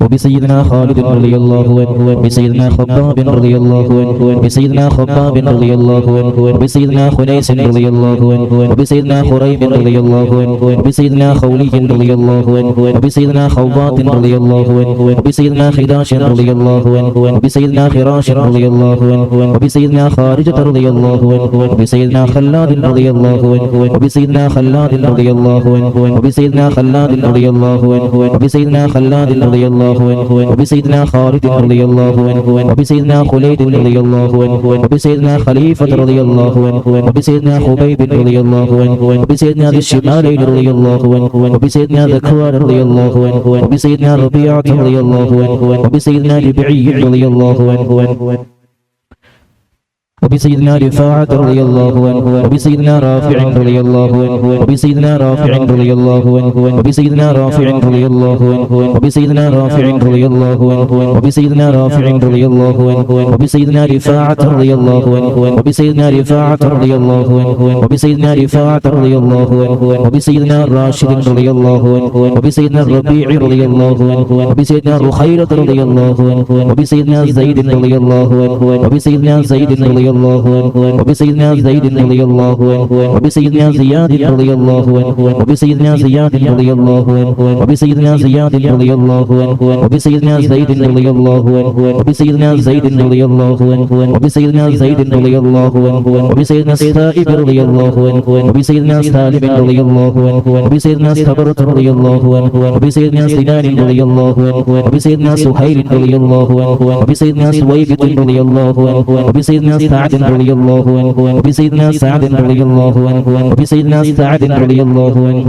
Speaker 2: وبسيدنا خالد رضي الله عنه وبسيدنا خباب رضي الله عنه وبسيدنا خباب رضي الله عنه وبسيدنا خنيس رضي الله عنه وبسيدنا خريم رضي الله عنه وبسيدنا خولي رضي الله عنه وبسيدنا خوات رضي الله عنه وبسيدنا خداش رضي الله عنه وبسيدنا خراش رضي الله عنه وبسيدنا خارجة رضي الله عنه وبسيدنا خلاد رضي الله عنه وبسيدنا خلاد رضي الله عنه وبسيدنا خلاد رضي الله عنه وبسيدنا خلاد رضي الله وبسيدنا خالد رضي الله عنه وبسيدنا خليد رضي الله عنه وبسيدنا خليفة رضي الله عنه وبسيدنا خبيب رضي الله عنه وبسيدنا ذي الشمالين رضي الله عنه وبسيدنا ذكوان رضي الله عنه وبسيدنا ربيعة رضي الله عنه وبسيدنا ربعي رضي الله عنه وبسيدنا رفاعة رضي الله عنه وبسيدنا رافع رضي الله عنه وبسيدنا رافع رضي الله عنه وبسيدنا رافع رضي الله عنه وبسيدنا رافع رضي الله عنه وبسيدنا رافع رضي الله عنه وبسيدنا رفاعة رضي الله عنه وبسيدنا رفاعة رضي الله عنه وبسيدنا رفاعة رضي الله عنه وبسيدنا راشد رضي الله عنه وبسيدنا الربيع رضي الله عنه وبسيدنا رخيرة رضي الله عنه وبسيدنا زيد رضي الله عنه وبسيدنا زيد رضي الله عنه وبسيدنا زيد رضي الله عنه وبسيدنا زياد رضي الله عنه وبسيدنا زياد رضي الله عنه وبسيدنا زياد رضي الله عنه وبسيدنا زيد رضي الله عنه وبسيدنا زيد رضي الله عنه وبسيدنا زيد رضي الله عنه وبسيدنا السائب رضي الله عنه وبسيدنا سالم رضي الله عنه وبسيدنا صبرة رضي الله عنه وبسيدنا سنان رضي الله عنه وبسيدنا سهيل رضي الله عنه وبسيدنا سويبة رضي الله عنه وبسيدنا سعد رضي الله عنه وبسيدنا سعد رضي الله عنه وبسيدنا سعد رضي الله عنه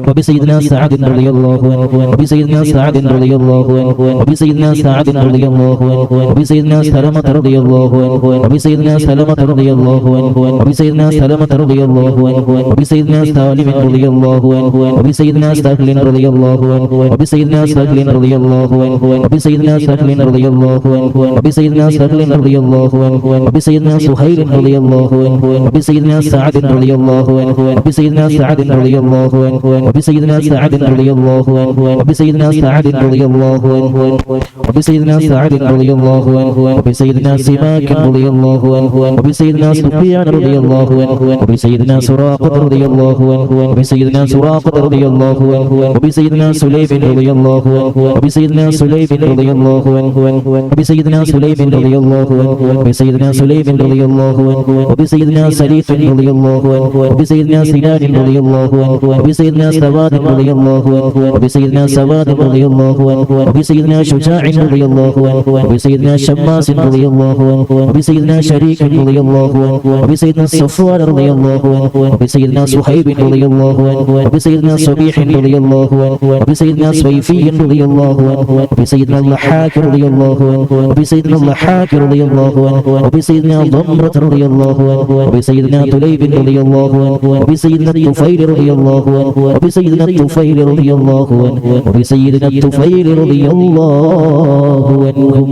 Speaker 2: وبسيدنا سعد رضي الله عنه وبسيدنا سعد رضي الله عنه وبسيدنا سعد رضي الله عنه وبسيدنا سلمة رضي الله عنه وبسيدنا سلمة رضي الله عنه وبسيدنا سلمة رضي الله عنه وبسيدنا سالم رضي الله عنه وبسيدنا سهل رضي الله عنه وبسيدنا سهل رضي الله عنه وبسيدنا سهل رضي الله عنه وبسيدنا سهل رضي الله عنه وبسيدنا سهيل رضي الله عنه وبسيدنا سعد رضي الله عنه وبسيدنا سعد رضي الله عنه وبسيدنا سعد رضي الله عنه وبسيدنا سعد رضي الله عنه وبسيدنا سعد رضي الله عنه وبسيدنا سماك رضي الله عنه وبسيدنا سفيان رضي الله عنه وبسيدنا سراقة رضي الله عنه وبسيدنا سراقة رضي الله عنه وبسيدنا سليم رضي الله عنه وبسيدنا سليم رضي الله عنه وبسيدنا سليم رضي الله عنه وبسيدنا سليم رضي الله عنه وبسيدنا سليف رضي الله عنه وبسيدنا سنان رضي الله عنه وبسيدنا سواد رضي الله عنه وبسيدنا سواد رضي الله عنه وبسيدنا شجاع رضي الله عنه وبسيدنا شماس رضي الله عنه وبسيدنا شريك رضي الله عنه وبسيدنا صفوان رضي الله عنه وبسيدنا صهيب رضي الله عنه وبسيدنا صبيح رضي الله عنه وبسيدنا صيفي رضي الله عنه وبسيدنا الضحاك رضي الله عنه وبسيدنا الضحاك رضي الله عنه وبسيدنا ضمرة رضي الله عنه وبسيدنا طليب رضي الله عنه وبسيدنا الطفيل رضي الله عنه وبسيدنا الطفيل رضي الله عنه وبسيدنا الطفيل رضي الله عنهم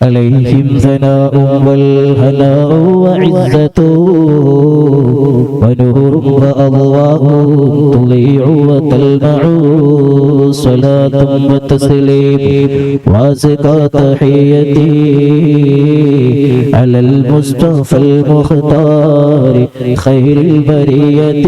Speaker 2: عليهم ثناء والهناء وعزة ونور وأضواء تضيع وتلمع صلاة وتسليم وأزكى تحيتي على المصطفى المختار خير البرية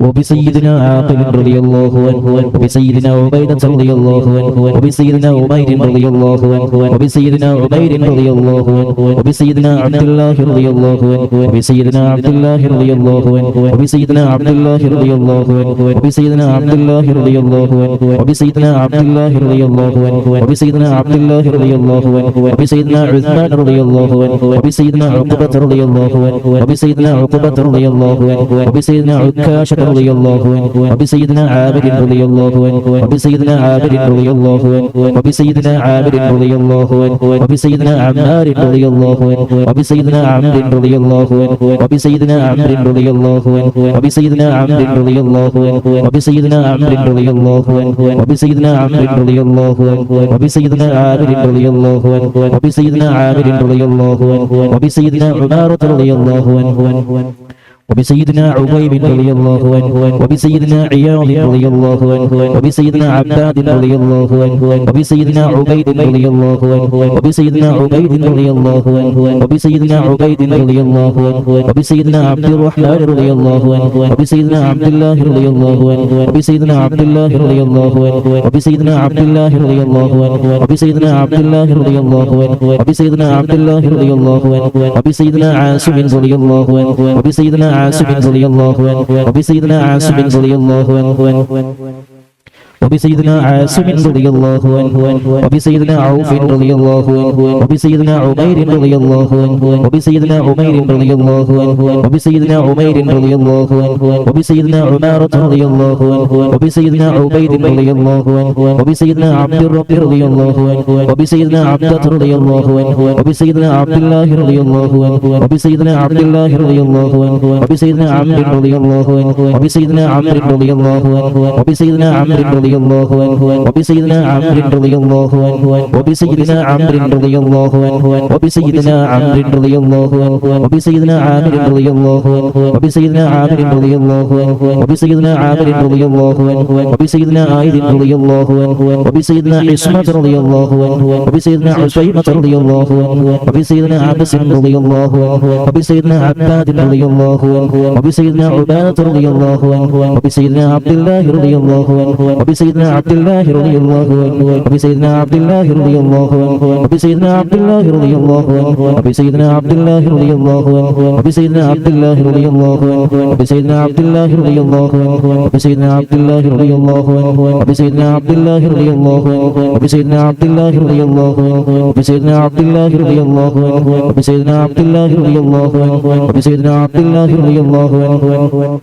Speaker 2: وبسيدنا عاقل رضي الله عنه وبسيدنا عبيدة رضي الله عنه وبسيدنا عمير رضي الله عنه وبسيدنا عمير رضي الله عنه وبسيدنا عبد الله رضي الله عنه وبسيدنا عبد الله رضي الله عنه وبسيدنا عبد الله رضي الله عنه وبسيدنا عبد الله رضي الله عنه وبسيدنا عبد الله رضي الله عنه وبسيدنا عبد الله رضي الله عنه وبسيدنا عثمان رضي الله عنه وبسيدنا عقبة رضي الله عنه وبسيدنا عقبة رضي الله عنه وبسيدنا عكاشة رضي الله عنه وبسيدنا عامر رضي الله عنه وبسيدنا عامر رضي الله عنه وبسيدنا عامر رضي الله عنه وبسيدنا عمار رضي الله عنه وبسيدنا عمرو رضي الله عنه وبسيدنا عمرو رضي الله عنه وبسيدنا عمرو رضي الله عنه وبسيدنا عمرو رضي الله عنه وبسيدنا عمرو رضي الله عنه وبسيدنا عامر رضي الله عنه وبسيدنا عامر رضي الله عنه وبسيدنا عمارة رضي الله عنه وبسيدنا عبيب رضي الله عنه وبسيدنا عياض رضي الله عنه وبسيدنا عباد رضي الله عنه وبسيدنا عبيد رضي الله عنه وبسيدنا عبيد رضي الله عنه وبسيدنا عبيد رضي الله عنه وبسيدنا عبد الرحمن رضي الله عنه وبسيدنا عبد الله رضي الله عنه وبسيدنا عبد الله رضي الله عنه وبسيدنا عبد الله رضي الله عنه وبسيدنا عبد الله رضي الله عنه وبسيدنا عبد الله رضي الله عنه وبسيدنا عاصم رضي الله عنه وبسيدنا عاصم رضي الله عنه وبسيدنا عاصم رضي الله عنه وبسيدنا عاصم رضي الله عنه وبسيدنا عوف رضي الله عنه وبسيدنا عمير رضي الله عنه وبسيدنا عمير رضي الله عنه وبسيدنا عمير رضي الله عنه وبسيدنا عمارة رضي الله عنه وبسيدنا عبيد رضي الله عنه وبسيدنا عبد الرب رضي الله عنه وبسيدنا عبدة رضي الله عنه وبسيدنا عبد الله رضي الله عنه وبسيدنا عبد الله رضي الله عنه وبسيدنا عمرو رضي الله عنه وبسيدنا عمرو رضي الله عنه وبسيدنا عمرو رضي الله عنه وبسيدنا عمرو رضي الله عنه وبسيدنا عمرو رضي الله عنه وبسيدنا عمرو رضي الله عنه وبسيدنا عامر رضي الله عنه وبسيدنا عامر رضي الله عنه وبسيدنا عامر رضي الله عنه وبسيدنا عائد رضي الله عنه وبسيدنا عصمة رضي الله عنه وبسيدنا عشيمة رضي الله عنه وبسيدنا عبس رضي الله عنه وبسيدنا عباد رضي الله عنه وبسيدنا عبادة رضي الله عنه وبسيدنا عبد الله رضي الله عنه وبسيدنا عبد الله رضي الله عنه وبسيدنا عبد الله رضي الله عنه وبسيدنا عبد الله رضي الله عنه وبسيدنا عبد الله رضي الله عنه وبسيدنا عبد الله رضي الله عنه وبسيدنا عبد الله رضي الله عنه وبسيدنا عبد الله رضي الله عنه وبسيدنا عبد الله رضي الله عنه وبسيدنا عبد الله رضي الله عنه وبسيدنا عبد الله رضي الله عنه وبسيدنا عبد الله رضي الله عنه وبسيدنا عبد الله رضي الله عنه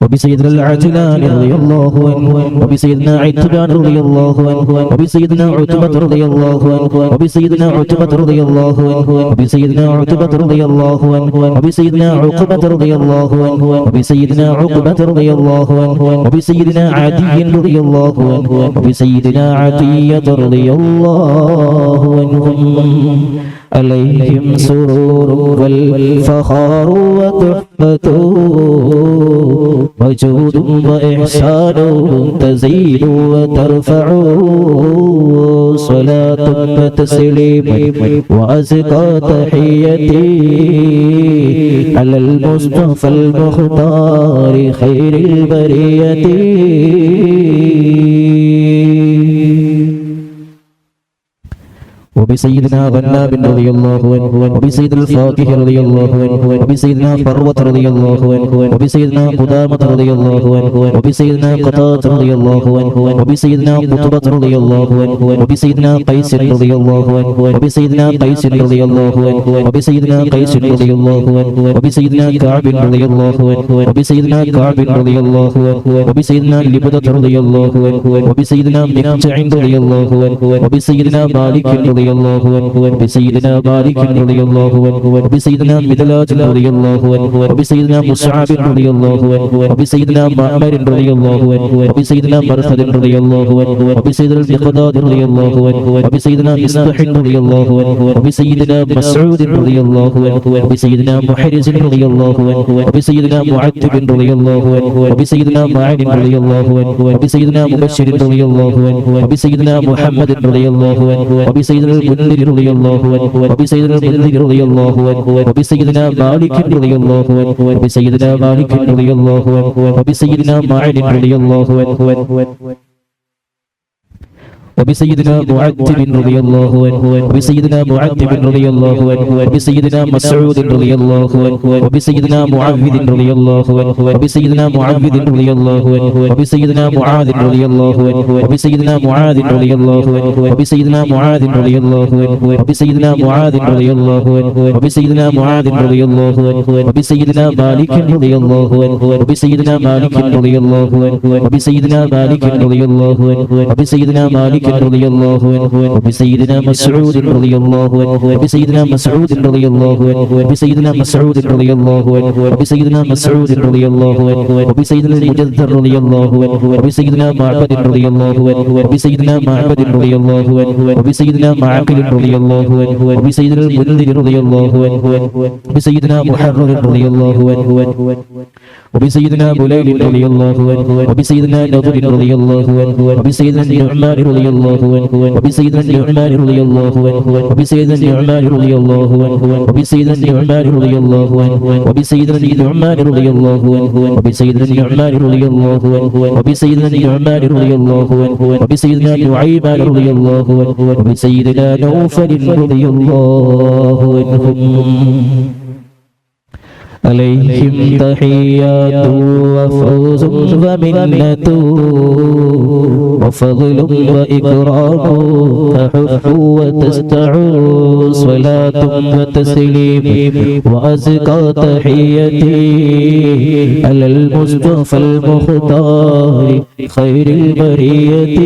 Speaker 2: وبسيدنا العجلان رضي الله عنه وبسيدنا عتبان رضي الله عنه وبسيدنا عتبة رضي الله عنه وبسيدنا عتبة رضي الله عنه وبسيدنا عتبة رضي الله عنه وبسيدنا عقبة رضي الله عنه وبسيدنا عقبة رضي الله عنه وبسيدنا عدي رضي الله عنه وبسيدنا عتية رضي الله عنهم عليهم سرور والفخار وتحفة وجود وإحسان تزيد وترفع صلاة وتسليم وأزكى تحيتي على المصطفى المختار خير البرية وبسيدنا غناب رضي الله عنه وبسيد الفاكه رضي الله عنه وبسيدنا فروة رضي الله عنه وبسيدنا قدامة رضي الله عنه وبسيدنا قتادة رضي الله عنه وبسيدنا قطبة رضي الله عنه وبسيدنا قيس رضي الله عنه وبسيدنا قيس رضي الله عنه وبسيدنا قيس رضي الله عنه وبسيدنا كعب رضي الله عنه وبسيدنا كعب رضي الله عنه وبسيدنا لبدة رضي الله عنه وبسيدنا مقطع رضي الله عنه وبسيدنا مالك رضي الله عنه وبسيدنا مالك رضي الله عنه وبسيدنا مدلاج رضي الله عنه وبسيدنا مصعب رضي الله عنه وبسيدنا مأمر رضي الله عنه وبسيدنا مرثد رضي الله عنه وبسيدنا المقداد رضي الله عنه وبسيدنا مصبح رضي الله عنه وبسيدنا مسعود رضي الله عنه وبسيدنا محرز رضي الله عنه وبسيدنا معتب رضي الله عنه وبسيدنا معن رضي الله عنه وبسيدنا مبشر رضي الله عنه وبسيدنا محمد رضي الله عنه وبسيدنا المنذر المنذر رضي الله عنه وبسيدنا المنذر رضي الله عنه وبسيدنا مالك رضي الله عنه وبسيدنا مالك رضي الله عنه وبسيدنا معن رضي الله عنه وبسيدنا معتب رضي الله عنه وبسيدنا معتب رضي الله عنه وبسيدنا مسعود رضي الله عنه وبسيدنا معوذ رضي الله عنه وبسيدنا معوذ رضي الله عنه وبسيدنا معاذ رضي الله عنه وبسيدنا معاذ رضي الله عنه وبسيدنا معاذ رضي الله عنه وبسيدنا معاذ رضي الله عنه وبسيدنا معاذ رضي الله عنه وبسيدنا مالك رضي الله عنه وبسيدنا مالك رضي الله عنه وبسيدنا مالك رضي الله عنه وبسيدنا مالك رضي الله عنه وبسيدنا مسعود رضي الله عنه وبسيدنا مسعود رضي الله عنه وبسيدنا مسعود رضي الله عنه وبسيدنا مسعود رضي الله عنه وبسيدنا المجذر رضي الله عنه وبسيدنا معبد رضي الله عنه وبسيدنا معبد رضي الله عنه وبسيدنا معقل رضي الله عنه وبسيدنا المنذر رضي الله عنه وبسيدنا محرر رضي الله عنه وبسيدنا بليل رضي الله عنه وبسيدنا نضر رضي الله عنه وبسيدنا النعمان رضي الله عنه وبسيدنا النعمان رضي الله عنه وبسيدنا النعمان رضي الله عنه وبسيدنا النعمان رضي الله عنه وبسيدنا النعمان رضي الله عنه وبسيدنا النعمان رضي الله عنه وبسيدنا النعمان رضي الله عنه وبسيدنا نعيمان رضي الله عنه وبسيدنا نوفل رضي الله عنهم عليهم تحيات وفوز ومنة وفضل وإكرام تحف وتستعو صلاة وتسليم وأزكى تحيتي على المصطفى المختار خير البرية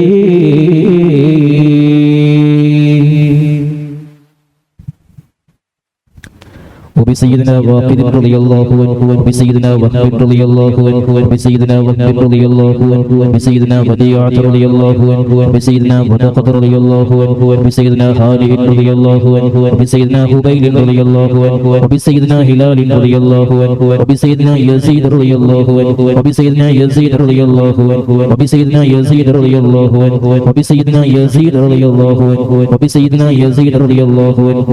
Speaker 2: وبسيدنا واقد رضي الله عنه وبسيدنا وهب رضي الله عنه وبسيدنا وهب رضي الله عنه وبسيدنا وديعة رضي الله عنه وبسيدنا ودقة رضي الله عنه وبسيدنا خالد رضي الله عنه وبسيدنا هبيل رضي الله عنه وبسيدنا هلال رضي الله عنه وبسيدنا يزيد رضي الله عنه وبسيدنا يزيد رضي الله عنه وبسيدنا يزيد رضي الله عنه وبسيدنا يزيد رضي الله عنه وبسيدنا يزيد رضي الله عنه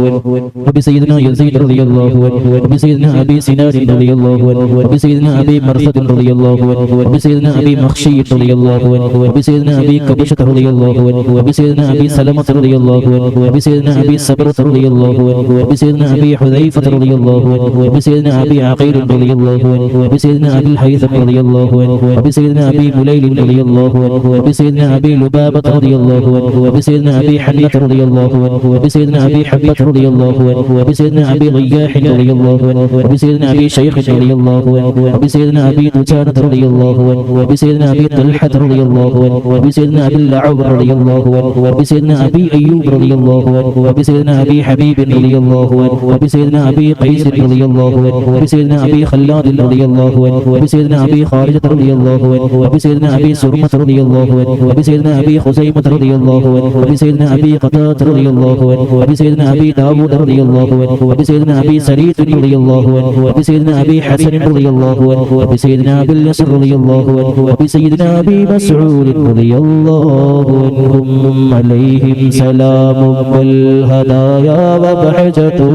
Speaker 2: وبسيدنا يزيد رضي الله عنه وبسيدنا أبي سنان رضي الله عنه وبسيدنا أبي مرثد رضي الله عنه وبسيدنا أبي مخشي رضي الله عنه وبسيدنا أبي كبشة رضي الله عنه وبسيدنا أبي سلمة رضي الله عنه وبسيدنا أبي صبرة رضي الله عنه وبسيدنا أبي حذيفة رضي الله عنه وبسيدنا أبي عقيل رضي الله عنه وبسيدنا أبي الهيثم رضي الله عنه وبسيدنا أبي مليل رضي الله عنه وبسيدنا أبي لبابة رضي الله عنه وبسيدنا أبي حنة رضي الله عنه وبسيدنا أبي حبة رضي الله عنه وبسيدنا أبي ضياح رضي الله عنه وبسيدنا أبي شيخ رضي الله عنه وبسيدنا أبي دجانة رضي الله عنه وبسيدنا أبي طلحة رضي الله عنه وبسيدنا أبي اللعوب رضي الله عنه وبسيدنا أبي أيوب رضي الله عنه وبسيدنا أبي حبيب رضي الله عنه وبسيدنا أبي قيس رضي الله عنه وبسيدنا أبي خلاد رضي الله عنه وبسيدنا أبي خارجة رضي الله عنه وبسيدنا أبي سرمة رضي الله عنه وبسيدنا أبي خزيمة رضي الله عنه وبسيدنا أبي قتادة رضي الله عنه وبسيدنا أبي داود رضي الله عنه وبسيدنا أبي سريد رضي الله عنه وبسيدنا أبي حسن رضي الله عنه وبسيدنا أبي اليسر رضي الله عنه وبسيدنا أبي مسعود رضي الله عنهم عليهم سلام والهدايا وبحجته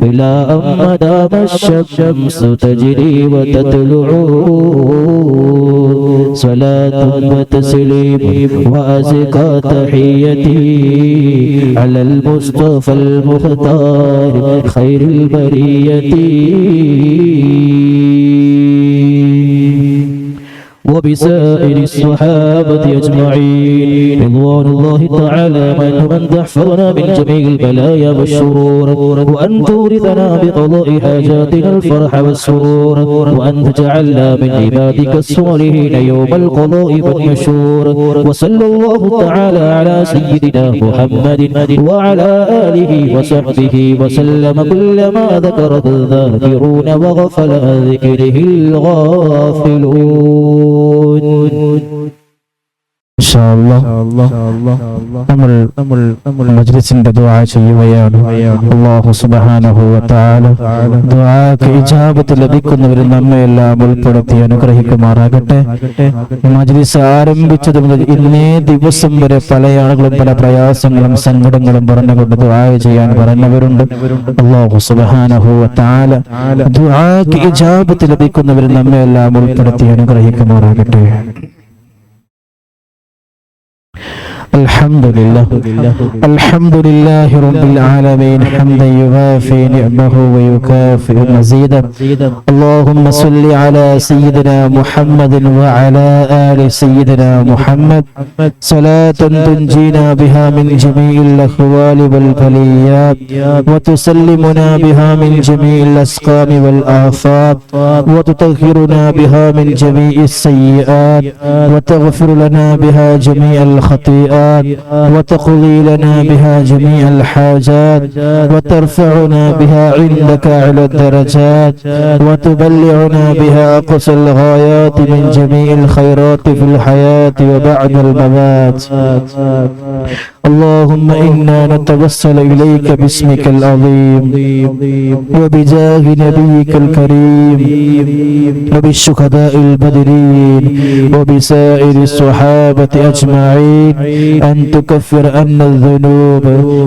Speaker 2: إلى أن مدام الشمس تجري وتطلع صلاة وتسليم وأزكى تحيتي على المصطفى المختار خير البرية وبسائر الصحابة أجمعين رضوان الله تعالى عنهم أن تحفظنا من جميع البلايا والشرور وأن تورثنا بقضاء حاجاتنا الفرح والسرور وأن تجعلنا من عبادك الصالحين يوم القضاء والنشور وصلى الله تعالى على سيدنا محمد وعلى آله وصحبه وسلم كلما ذكر الذاكرون وغفل عن ذكره الغافلون. നമ്മൾ മജ്ലിസിന്റെ ദുആ ചെയ്യുകയാണ്. അല്ലാഹു സുബ്ഹാനഹു വ തആല ദുആക്ക് ഇജാബത്ത് ലഭിക്കുന്നവരിൽ നമ്മയെല്ലാം ഉൾപ്പെടുത്തി അനുഗ്രഹിക്കുമാറാകട്ടെ. മജ്ലിസ് ആരംഭിച്ചത് മുതൽ ഇന്നേ ദിവസം വരെ പല ആളുകളും പല പ്രയാസങ്ങളും സങ്കടങ്ങളും പറഞ്ഞുകൊണ്ട് ദുആ ചെയ്യാൻ പറഞ്ഞവരുണ്ട്. അല്ലാഹു സുബ്ഹാനഹു വ തആല ദുആക്ക് ഇജാബത്ത് ലഭിക്കുന്നവരിൽ നമ്മയെല്ലാം ഉൾപ്പെടുത്തി അനുഗ്രഹിക്കുമാറാകട്ടെ. الحمد لله رب العالمين حمدا يوافي نعمه ويكافئ مزيدا. اللهم صل على سيدنا محمد وعلى آل سيدنا محمد صلاة تنجينا بها من جميع الأحوال والبليات وتسلمنا بها من جميع الأسقام والآفات وتطهرنا بها من جميع السيئات وتغفر لنا بها جميع الخطيئات وتقضي لنا بها جميع الحاجات وترفعنا بها عندك على الدرجات وتبلغنا بها أقصى الغايات من جميع الخيرات في الحياة وبعد الممات. اللهم إنا نتوسل إليك باسمك العظيم وبجاه نبيك الكريم وبالشهداء البدرين وبسائر الصحابة أجمعين أن تكفر عنا الذنوب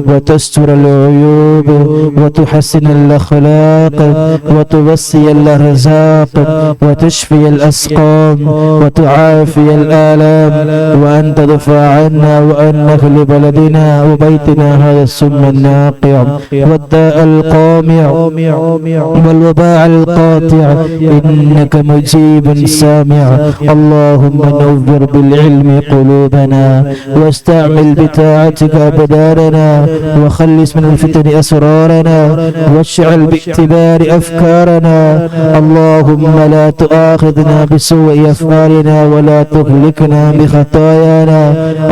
Speaker 2: وتستر العيوب وتحسن الأخلاق وتوسي الأرزاق وتشفي الأسقام وتعافي الآلام وأن تدفع عنا وأن نغلب بلدنا وبيتنا هذا السم الناقع والداء القامع والوباء القاطع إنك مجيب سامع. اللهم نور بالعلم قلوبنا واستعمل بطاعتك أبداننا وخلص من الفتن أسرارنا واشعل باعتبار أفكارنا. اللهم لا تؤاخذنا بسوء أفعالنا ولا تهلكنا بخطايانا.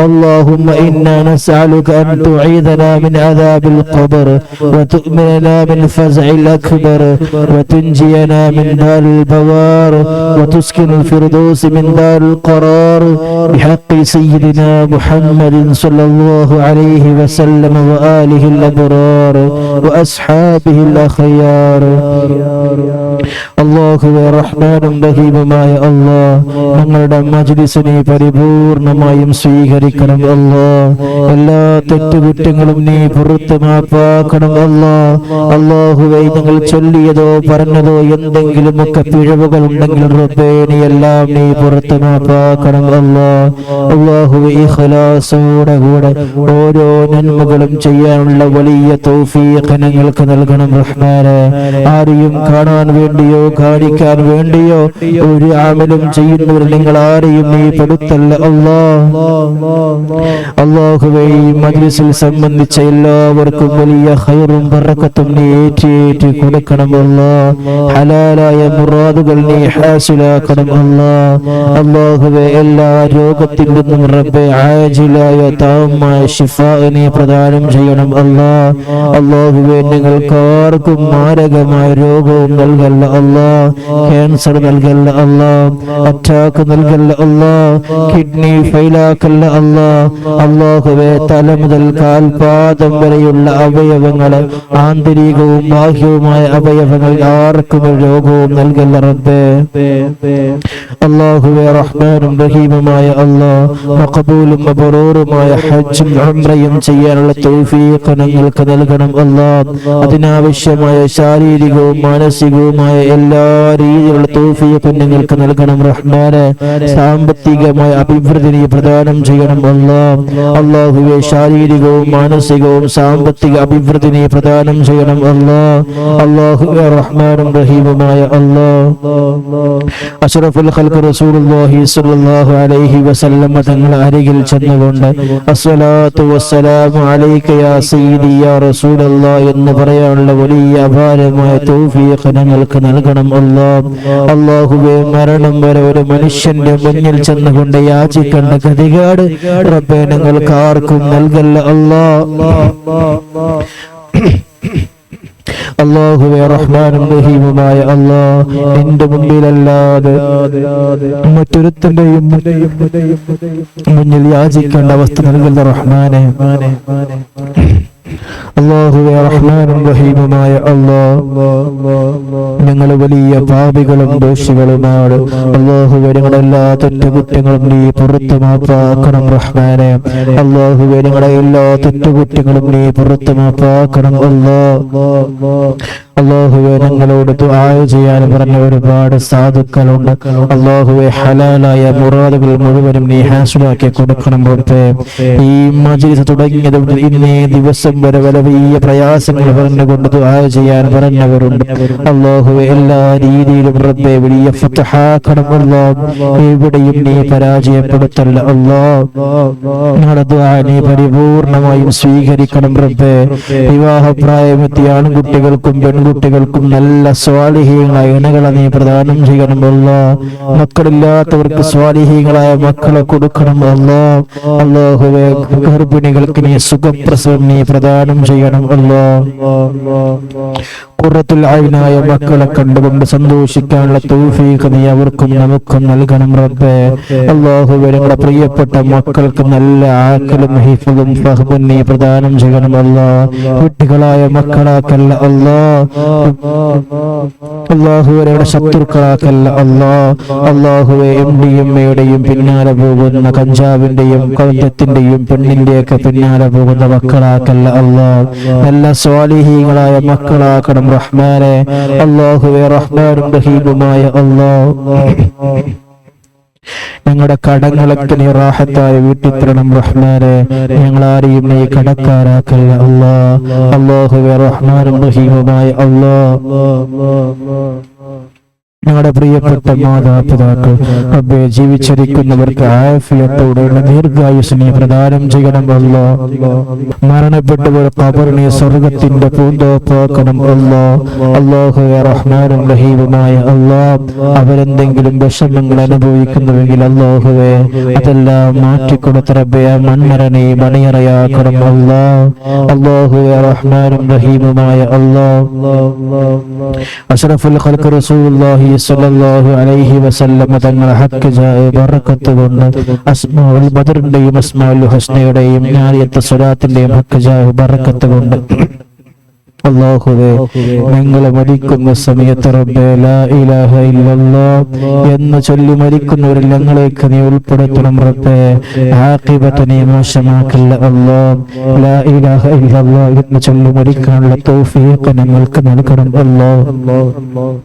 Speaker 2: اللهم إنا نسألك أن تعيذنا من عذاب القبر وتؤمننا من فزع الأكبر وتنجينا من دار البوار وتسكن الفردوس من دار القرار بحق سيدنا محمد صلى الله عليه وسلم وآله الأبرار وأصحابه الأخيار. അല്ലാഹുവേ റഹ്മാനും റഹീമുമായ അല്ലാഹ് ഞങ്ങളുടെ മജ്ലിസിനെ പരിപൂർണമായും സ്വീകരിക്കണം അല്ലാഹ്. എല്ലാ തെറ്റുകുറ്റങ്ങളും നീ പുറത്ത് മാപ്പാക്കണം അല്ലാഹ്. അല്ലാഹുവേ ഞങ്ങൾ ചൊല്ലിയതോ പറഞ്ഞതോ എന്തെങ്കിലുമൊക്കെ പിഴവുകൾ ഉണ്ടെങ്കിൽ റബ്ബേ നീ എല്ലാം നീ പുറത്ത് മാപ്പാക്കണം അല്ലാഹ്. അല്ലാഹുവേ ഇഖ്ലാസോടെ കൂടെ ഓരോ നന്മകളും ചെയ്യാനുള്ള വലിയ തൗഫീഖ് ഞങ്ങൾക്ക് നൽകണം റഹ്മാനേ. ആരെയും കാണാൻ വേണ്ടിയോ കാണിക്കാൻ വേണ്ടിയോ ഒരു അമലും ചെയ്യുന്നവർ നിങ്ങൾ ആരെയും നീ പെടുത്തല്ല അല്ലാഹ്. അല്ലാഹുവേ ഈ മജ്ലിസിൽ സംബന്ധിച്ച എല്ലാവർക്കും വലിയ ഖൈറും ബറക്കത്തും നീ ഏറ്റി കൊടുക്കണം അല്ലാഹ്. ഹലാലായ മുറാദുകൾ നീ ഹാസിലാക്കണം അല്ലാഹ്. അല്ലാഹുവേ എല്ലാ രോഗത്തിൽ നിന്നും റബ്ബേ ആജിലായ താമായ ശിഫാ നീ പ്രദാനം ചെയ്യണം അല്ലാഹ്. അല്ലാഹുവേ ഞങ്ങൾക്ക് ആർക്കും മാരകമായ രോഗവും നൽകല്ല അല്ലാഹ്. ക്യാൻസർ നൽകല്ല അല്ലാഹ്. അറ്റാക്ക് നൽകല്ല അല്ലാഹ്. കിഡ്നി ഫെയിലാക്കല്ല അല്ലാഹ്. അല്ലാഹുവേ തല മുതൽ കാൽപാദം വരെയുള്ള അവയവങ്ങൾ ആന്തരികവും ബാഹ്യവുമായ അവയവങ്ങൾ ആർക്കും രോഗവും നൽകല്ല റബ്ബേ. അല്ലാഹുവേ റഹ്മാനും റഹീമുമായ അല്ലാഹ് മഖബൂലും മബ്റൂറുമായ ഹജ്ജും ഉംറയും ചെയ്യാനുള്ള തൗഫീഖ് ഞങ്ങൾക്ക് നൽകണം അല്ലാഹ്. അതിനാവശ്യമായ ശാരീരികവും മാനസികവുമായ എല്ലാ രീതിയിലുള്ള തൗഫീഖ് ഞങ്ങൾക്ക് നൽകണം റഹ്മാനേ. സാമ്പത്തികമായ അഭിവൃദ്ധി നീ പ്രദാനം ചെയ്യണം അല്ലാഹ്. അല്ലാഹുവേ ശാരീരികവും മാനസികവും സാമ്പത്തിക അഭിവൃദ്ധി നീ പ്രദാനം ചെയ്യണം അല്ലാഹ്. അല്ലാഹുവേ റഹ്മാനും റഹീമുമായ അല്ലാഹ് അഷ്റഫുൽ ഖൽഖ് റസൂലുള്ളാഹി സ്വല്ലല്ലാഹു അലൈഹി വസല്ലം തങ്ങൾ അരികിൽ ചെന്നുകൊണ്ട് അസ്സലാത്തു വസ്സലാമു അലൈക യാ സയ്യിദി യാ റസൂലല്ലാഹ് എന്ന് പറയാനുള്ള വലിയ അപാരമായ തൗഫീഖ് ഞങ്ങൾക്ക് നൽകണം അല്ലാഹ്. അല്ലാഹുവേ മരണം വരെ ഒരു മനുഷ്യന്റെ മുന്നിൽ ചെന്നുകൊണ്ട് യാചിക്കേണ്ട ഗതികേട് റബ്ബേ ഞങ്ങൾക്ക് ആർക്കും നൽകല്ല അല്ലാഹ്. അല്ലാഹുവേ റഹ്മാനും റഹീമുമായ അല്ലാഹ്, നിന്റെ മുമ്പിലല്ലാതെ മറ്റൊരുത്തന്റെയും മുന്നിൽ യാചിക്കേണ്ട അവസ്ഥ നൽകുന്ന റഹ്മാനെ, അല്ലാഹുവേ റഹ്മാനും റഹീമുമായ അല്ലാഹ്, ഞങ്ങൾ വലിയ പാപികളും ദോഷികളുമാണ്. അല്ലാഹുവേ ഞങ്ങളുടെ എല്ലാ തെറ്റുകുറ്റങ്ങളും നീ പുറത്തു മാപ്പാക്കണം റഹ്മാനെ. അല്ലാഹുവേ ഞങ്ങളുടെ എല്ലാ തെറ്റുകുറ്റങ്ങളും നീ പുറത്തു മാപ്പാക്കണം അല്ലാഹുവേ ഞങ്ങളോട് ദുആ ചെയ്യാൻ പറഞ്ഞ ഒരുപാട് സാധുക്കളുണ്ട്. അല്ലാഹുവേ ഹലാലായ മുറാദുകൾ മുഴുവനും നീ ഹാസിലാക്കി കൊടുക്കണം റബ്ബേ. ഈ മജ്ലിസ് തുടങ്ങിയത് മുതൽ ഇന്നേ ദിവസം വരെ വലിയ പ്രയാസങ്ങൾ പറഞ്ഞുകൊണ്ട് ദുആ ചെയ്യാൻ പറഞ്ഞവരുണ്ട്. അല്ലാഹുവേ എല്ലാ രീതിയിലും റബ്ബേ വലിയ ഫതഹാക്കണം അല്ലാഹ്. എവിടെയും നീ പരാജയപ്പെടുത്തല്ല അല്ലാഹ്. ഞങ്ങളുടെ ദുആ നീ പരിപൂർണമായും സ്വീകരിക്കണം റബ്ബേ. വിവാഹപ്രായമെത്തിയ ആൺകുട്ടികൾക്കും പെൺകുട്ടികൾക്കും നല്ല സ്വാലിഹീങ്ങളായ ഇണകളെ നീ പ്രദാനം ചെയ്യണം അല്ലാഹ്. മക്കളില്ലാത്തവർക്ക് സ്വാലിഹീങ്ങളായ മക്കളെ കൊടുക്കണം അല്ലാഹ്. അല്ലാഹുവേ ഗർഭിണികൾക്ക് നീ സുഖപ്രസവം നീ പ്രദാനം ചെയ്യണം അല്ലാഹ്. ഖുറത്തുൽ ഐനായ മക്കളെ കണ്ടുകൊണ്ട് സന്തോഷിക്കാനുള്ള തൗഫീഖ് നീ അവർക്കും നമുക്കും നൽകണം റബ്ബേ. അല്ലാഹുവേ ഞങ്ങളുടെ പ്രിയപ്പെട്ട മക്കൾക്ക് നല്ല ആക്കലും ഹിഫ്ളും ഫഹ്മും നീ പ്രദാനം ചെയ്യണം അല്ലാഹ്. കുട്ടികളായ മക്കളാക്കല്ല അല്ലാഹ്. അല്ലാഹുവേ ഞങ്ങളുടെ ശത്രുക്കളാക്കല്ല അല്ലാഹ്. അല്ലാഹുവേ MDMA-യുടെയും പിന്നാലെ പോകുന്ന കഞ്ചാവിന്റെയും കൗന്യത്തിന്റെയും പെണ്ണിന്റെയൊക്കെ പിന്നാലെ പോകുന്ന മക്കളാക്കല്ല അല്ലാഹ്. നല്ല സ്വാലിഹീങ്ങളായ മക്കളാക്കണം റഹ്മാനെ. അല്ലാഹുവേ റഹ്മാനും റഹീമുമായ അല്ലാഹ്, ഞങ്ങളുടെ കടങ്ങളൊക്കെ നീ റാഹത്തായി വീട്ടിത്തരണം റഹ്മാനെ. ഞങ്ങളാരെയും നീ കടക്കാരാക്കല്ല അല്ലാഹ്. അല്ലാഹുവേ റഹ്മാനും റഹീമുമായ അല്ലാഹ്, ഞങ്ങളുടെ പ്രിയപ്പെട്ട മാതാപിതാക്കൾ റബ്ബേ ജീവിച്ചിരിക്കുന്നവർക്ക് ആഫിയത്തോടെയുള്ള ദീർഘായുസ് നീ പ്രദാനം ചെയ്യണം അല്ലാഹ്. മരണപ്പെട്ടവർ ഖബറിനെ സ്വർഗ്ഗത്തിന്റെ പൂന്തോപ്പാക്കണം അല്ലാഹ്. അല്ലാഹുവേ റഹ്മാനും റഹീമുമായ അല്ലാഹ്, അവരെന്തെങ്കിലും വിഷമങ്ങൾ അനുഭവിക്കുന്നുവെങ്കിൽ അല്ലാഹുവേ അതെല്ലാം മാറ്റിക്കൊടുത്ത റബ്ബേ ആ മണ്ണറ നീ മണിയറയാക്കണം അല്ലാഹ്. അല്ലാഹുവേ റഹ്മാനും റഹീമുമായ അല്ലാഹ്, അഷ്റഫുൽ ഖൽഖ് റസൂലുള്ളാഹി സ്വല്ലല്ലാഹു അലൈഹി വസല്ലം തങ്ങളുടെ ഹക്ക് ബറക്കത്ത് കൊണ്ട് അസ്മാഉൽ ബദറിന്റെയും അസ്മാഉൽ ഹുസ്നയുടെയും നാരിയത്ത് സ്വലാത്തിന്റെയും ഹക്ക് ബറക്കത്ത് കൊണ്ട് അല്ലാഹുവേ ഞങ്ങൾ മരിക്കുന്ന സമയത്ത് റബ്ബേ ലാ ഇലാഹ ഇല്ലല്ലാഹ് എന്ന് ചൊല്ലി മരിക്കുന്നവരിൽ ഞങ്ങളെയൊക്കെ നീ ഉൾപ്പെടുത്തണം റബ്ബേ. ആഖിബത്ത് നീ മോശമാക്കല്ല അല്ലാഹ്. ലാ ഇലാഹ ഇല്ലല്ലാഹ് എന്ന് ചൊല്ലി മരിക്കാനുള്ള തൗഫീഖ് ഞങ്ങൾക്ക് നൽകണം അല്ലാഹ്.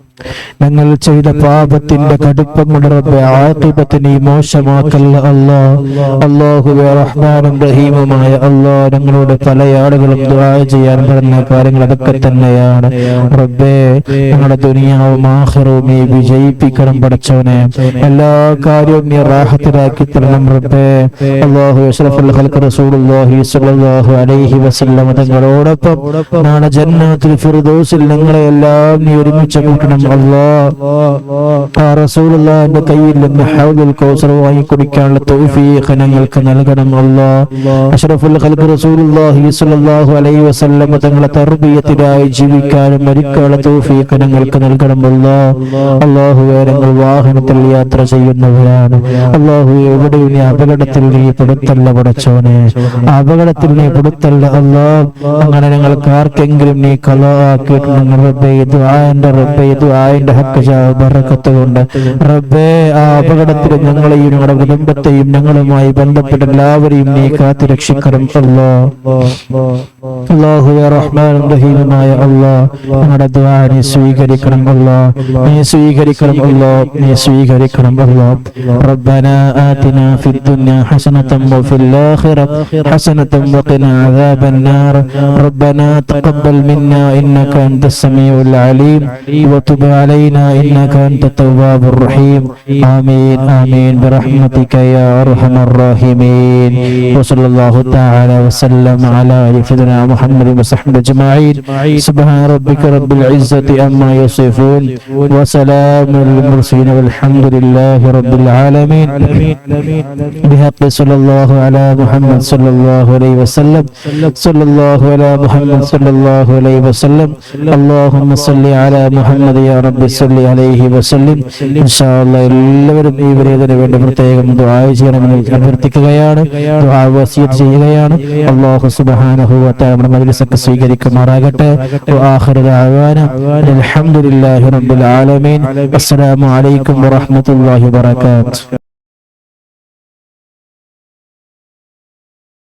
Speaker 2: ഞങ്ങൾ ചെയ്ത പാപത്തിന്റെ കടുപ്പം കൊണ്ട് റബ്ബേ ആഖിബത്ത് നീ മോശമാക്കല്ല അല്ലാഹ്. അല്ലാഹുവേ റഹ്മാനും റഹീമുമായ അല്ലാഹ്, ഞങ്ങളോട് പല ആളുകളും ദുആ ചെയ്യാൻ പറഞ്ഞ കാര്യങ്ങൾ അതൊക്കെ തന്നെയാണ് റബ്ബേ. ഞങ്ങളുടെ ദുനിയാവും ആഖിറവും നീ വിജയിപ്പിക്കണം പടച്ചവനെ. എല്ലാ കാര്യവും നീ റാഹത്തിലാക്കി തരണം റബ്ബേ. അല്ലാഹു അഷ്റഫുൽ ഖൽഖ് റസൂലുള്ളാഹി സ്വല്ലല്ലാഹു അലൈഹി വസല്ലം തങ്ങളോടൊപ്പം നാളെ ജന്നത്തുൽ ഫിർദൗസിൽ ഞങ്ങളെ എല്ലാം നീ ഒരുമിച്ച് കൂട്ടണം അല്ലാഹ്. ആ റസൂലുള്ളാഹിന്റെ കയ്യിൽ നിന്ന് ഹൗദുൽ കൗസർ വാങ്ങി കുടിക്കാനുള്ള തൗഫീഖ് ഞങ്ങൾക്ക് നൽകണം അല്ലാഹ്. അഷ്റഫുൽ ഖൽഖ് റസൂലുള്ളാഹി സ്വല്ലല്ലാഹു അലൈഹി വസല്ലം തങ്ങളെ തർബിയത്തിനായി ജീവിക്കാനും മരിക്കാനുള്ള തൗഫീഖ് ഞങ്ങൾക്ക് നൽകണം അല്ലാഹ്. അല്ലാഹുവേ ഞങ്ങൾ വാഹനത്തിൽ യാത്ര ചെയ്യുന്നവരാണ് അല്ലാഹു. എവിടെയും നീ അപകടത്തിൽ നീ പെടുത്തല്ല പടച്ചോനെ. അപകടത്തിൽ നീ പെടുത്തല്ല അല്ലാഹ്. അങ്ങനെ ഞങ്ങൾക്ക് ആർക്കെങ്കിലും നീ ഖലാ ആക്കിയിട്ടുണ്ടെങ്കിൽ റബ്ബേ ദുആന്റെ ഹക്ക് ബറക്കത്ത് കൊണ്ട് റബ്ബേ ആ അപകടത്തിൽ ഞങ്ങളെയും ഞങ്ങളുടെ കുടുംബത്തെയും ഞങ്ങളുമായി ബന്ധപ്പെട്ട എല്ലാവരെയും നീ കാത്തു രക്ഷിക്കണം അല്ലാഹ്. അല്ലാഹുവേ റഹ്മാനും റഹീമുമായ അല്ലാഹ്, ഞങ്ങളുടെ ദുആ നീ സ്വീകരിക്കണം അല്ലാഹ്. നീ സ്വീകരിക്കണം അല്ലാഹ്. നീ സ്വീകരിക്കണം അല്ലാഹ്. റബ്ബനാ ആതിനാ ഫിദ്ദുനിയാ ഹസനതൻ വഫിൽ ആഖിറതി ഹസനതൻ വഖിനാ അദാബന്നാർ. റബ്ബനാ തഖബ്ബൽ മിന്നാ ഇന്നക അൻതസ് സമീഉൽ അലീം വതുബ് അലൈനാ ഇന്നക അൻതത് തവ്വാബുർ റഹീം. ആമീൻ ആമീൻ ബിറഹ്മതിക യാ അർഹമർ റഹീമീൻ. വസല്ലല്ലാഹു തആല വസല്ലം അലാ سيدنا محمد وصحبه أجمعين. سبحان ربك رب العزة عما يصفون وسلام على المرسلين والحمد لله رب العالمين. بحق صلى الله على محمد صلى الله عليه وسلم. صلى الله على محمد صلى الله عليه وسلم. اللهم صل على محمد يا رب صل عليه وسلم. إن شاء الله എല്ലാവരും ഈ വിരേതന് വേണ്ടി പ്രത്യേകം ദുആ ചെയ്യണമെന്ന് അഭ്യർത്ഥിക്കുകയാണ്. ദുആ വസിയത്ത് ചെയ്യുകയാണ്. അല്ലാഹു സുബ്ഹാനഹു വ തആല നമ്മുടെ മജ്‌ലിസൊക്കെ സ്വീകരിക്കുമാറാകട്ടെ. വആഖിറു ദഅവാനാ അൽഹംദുലില്ലാഹി റബ്ബിൽ ആലമീൻ. അസ്സലാമു അലൈക്കും വറഹ്മത്തുള്ളാഹി വബറകാതുഹു.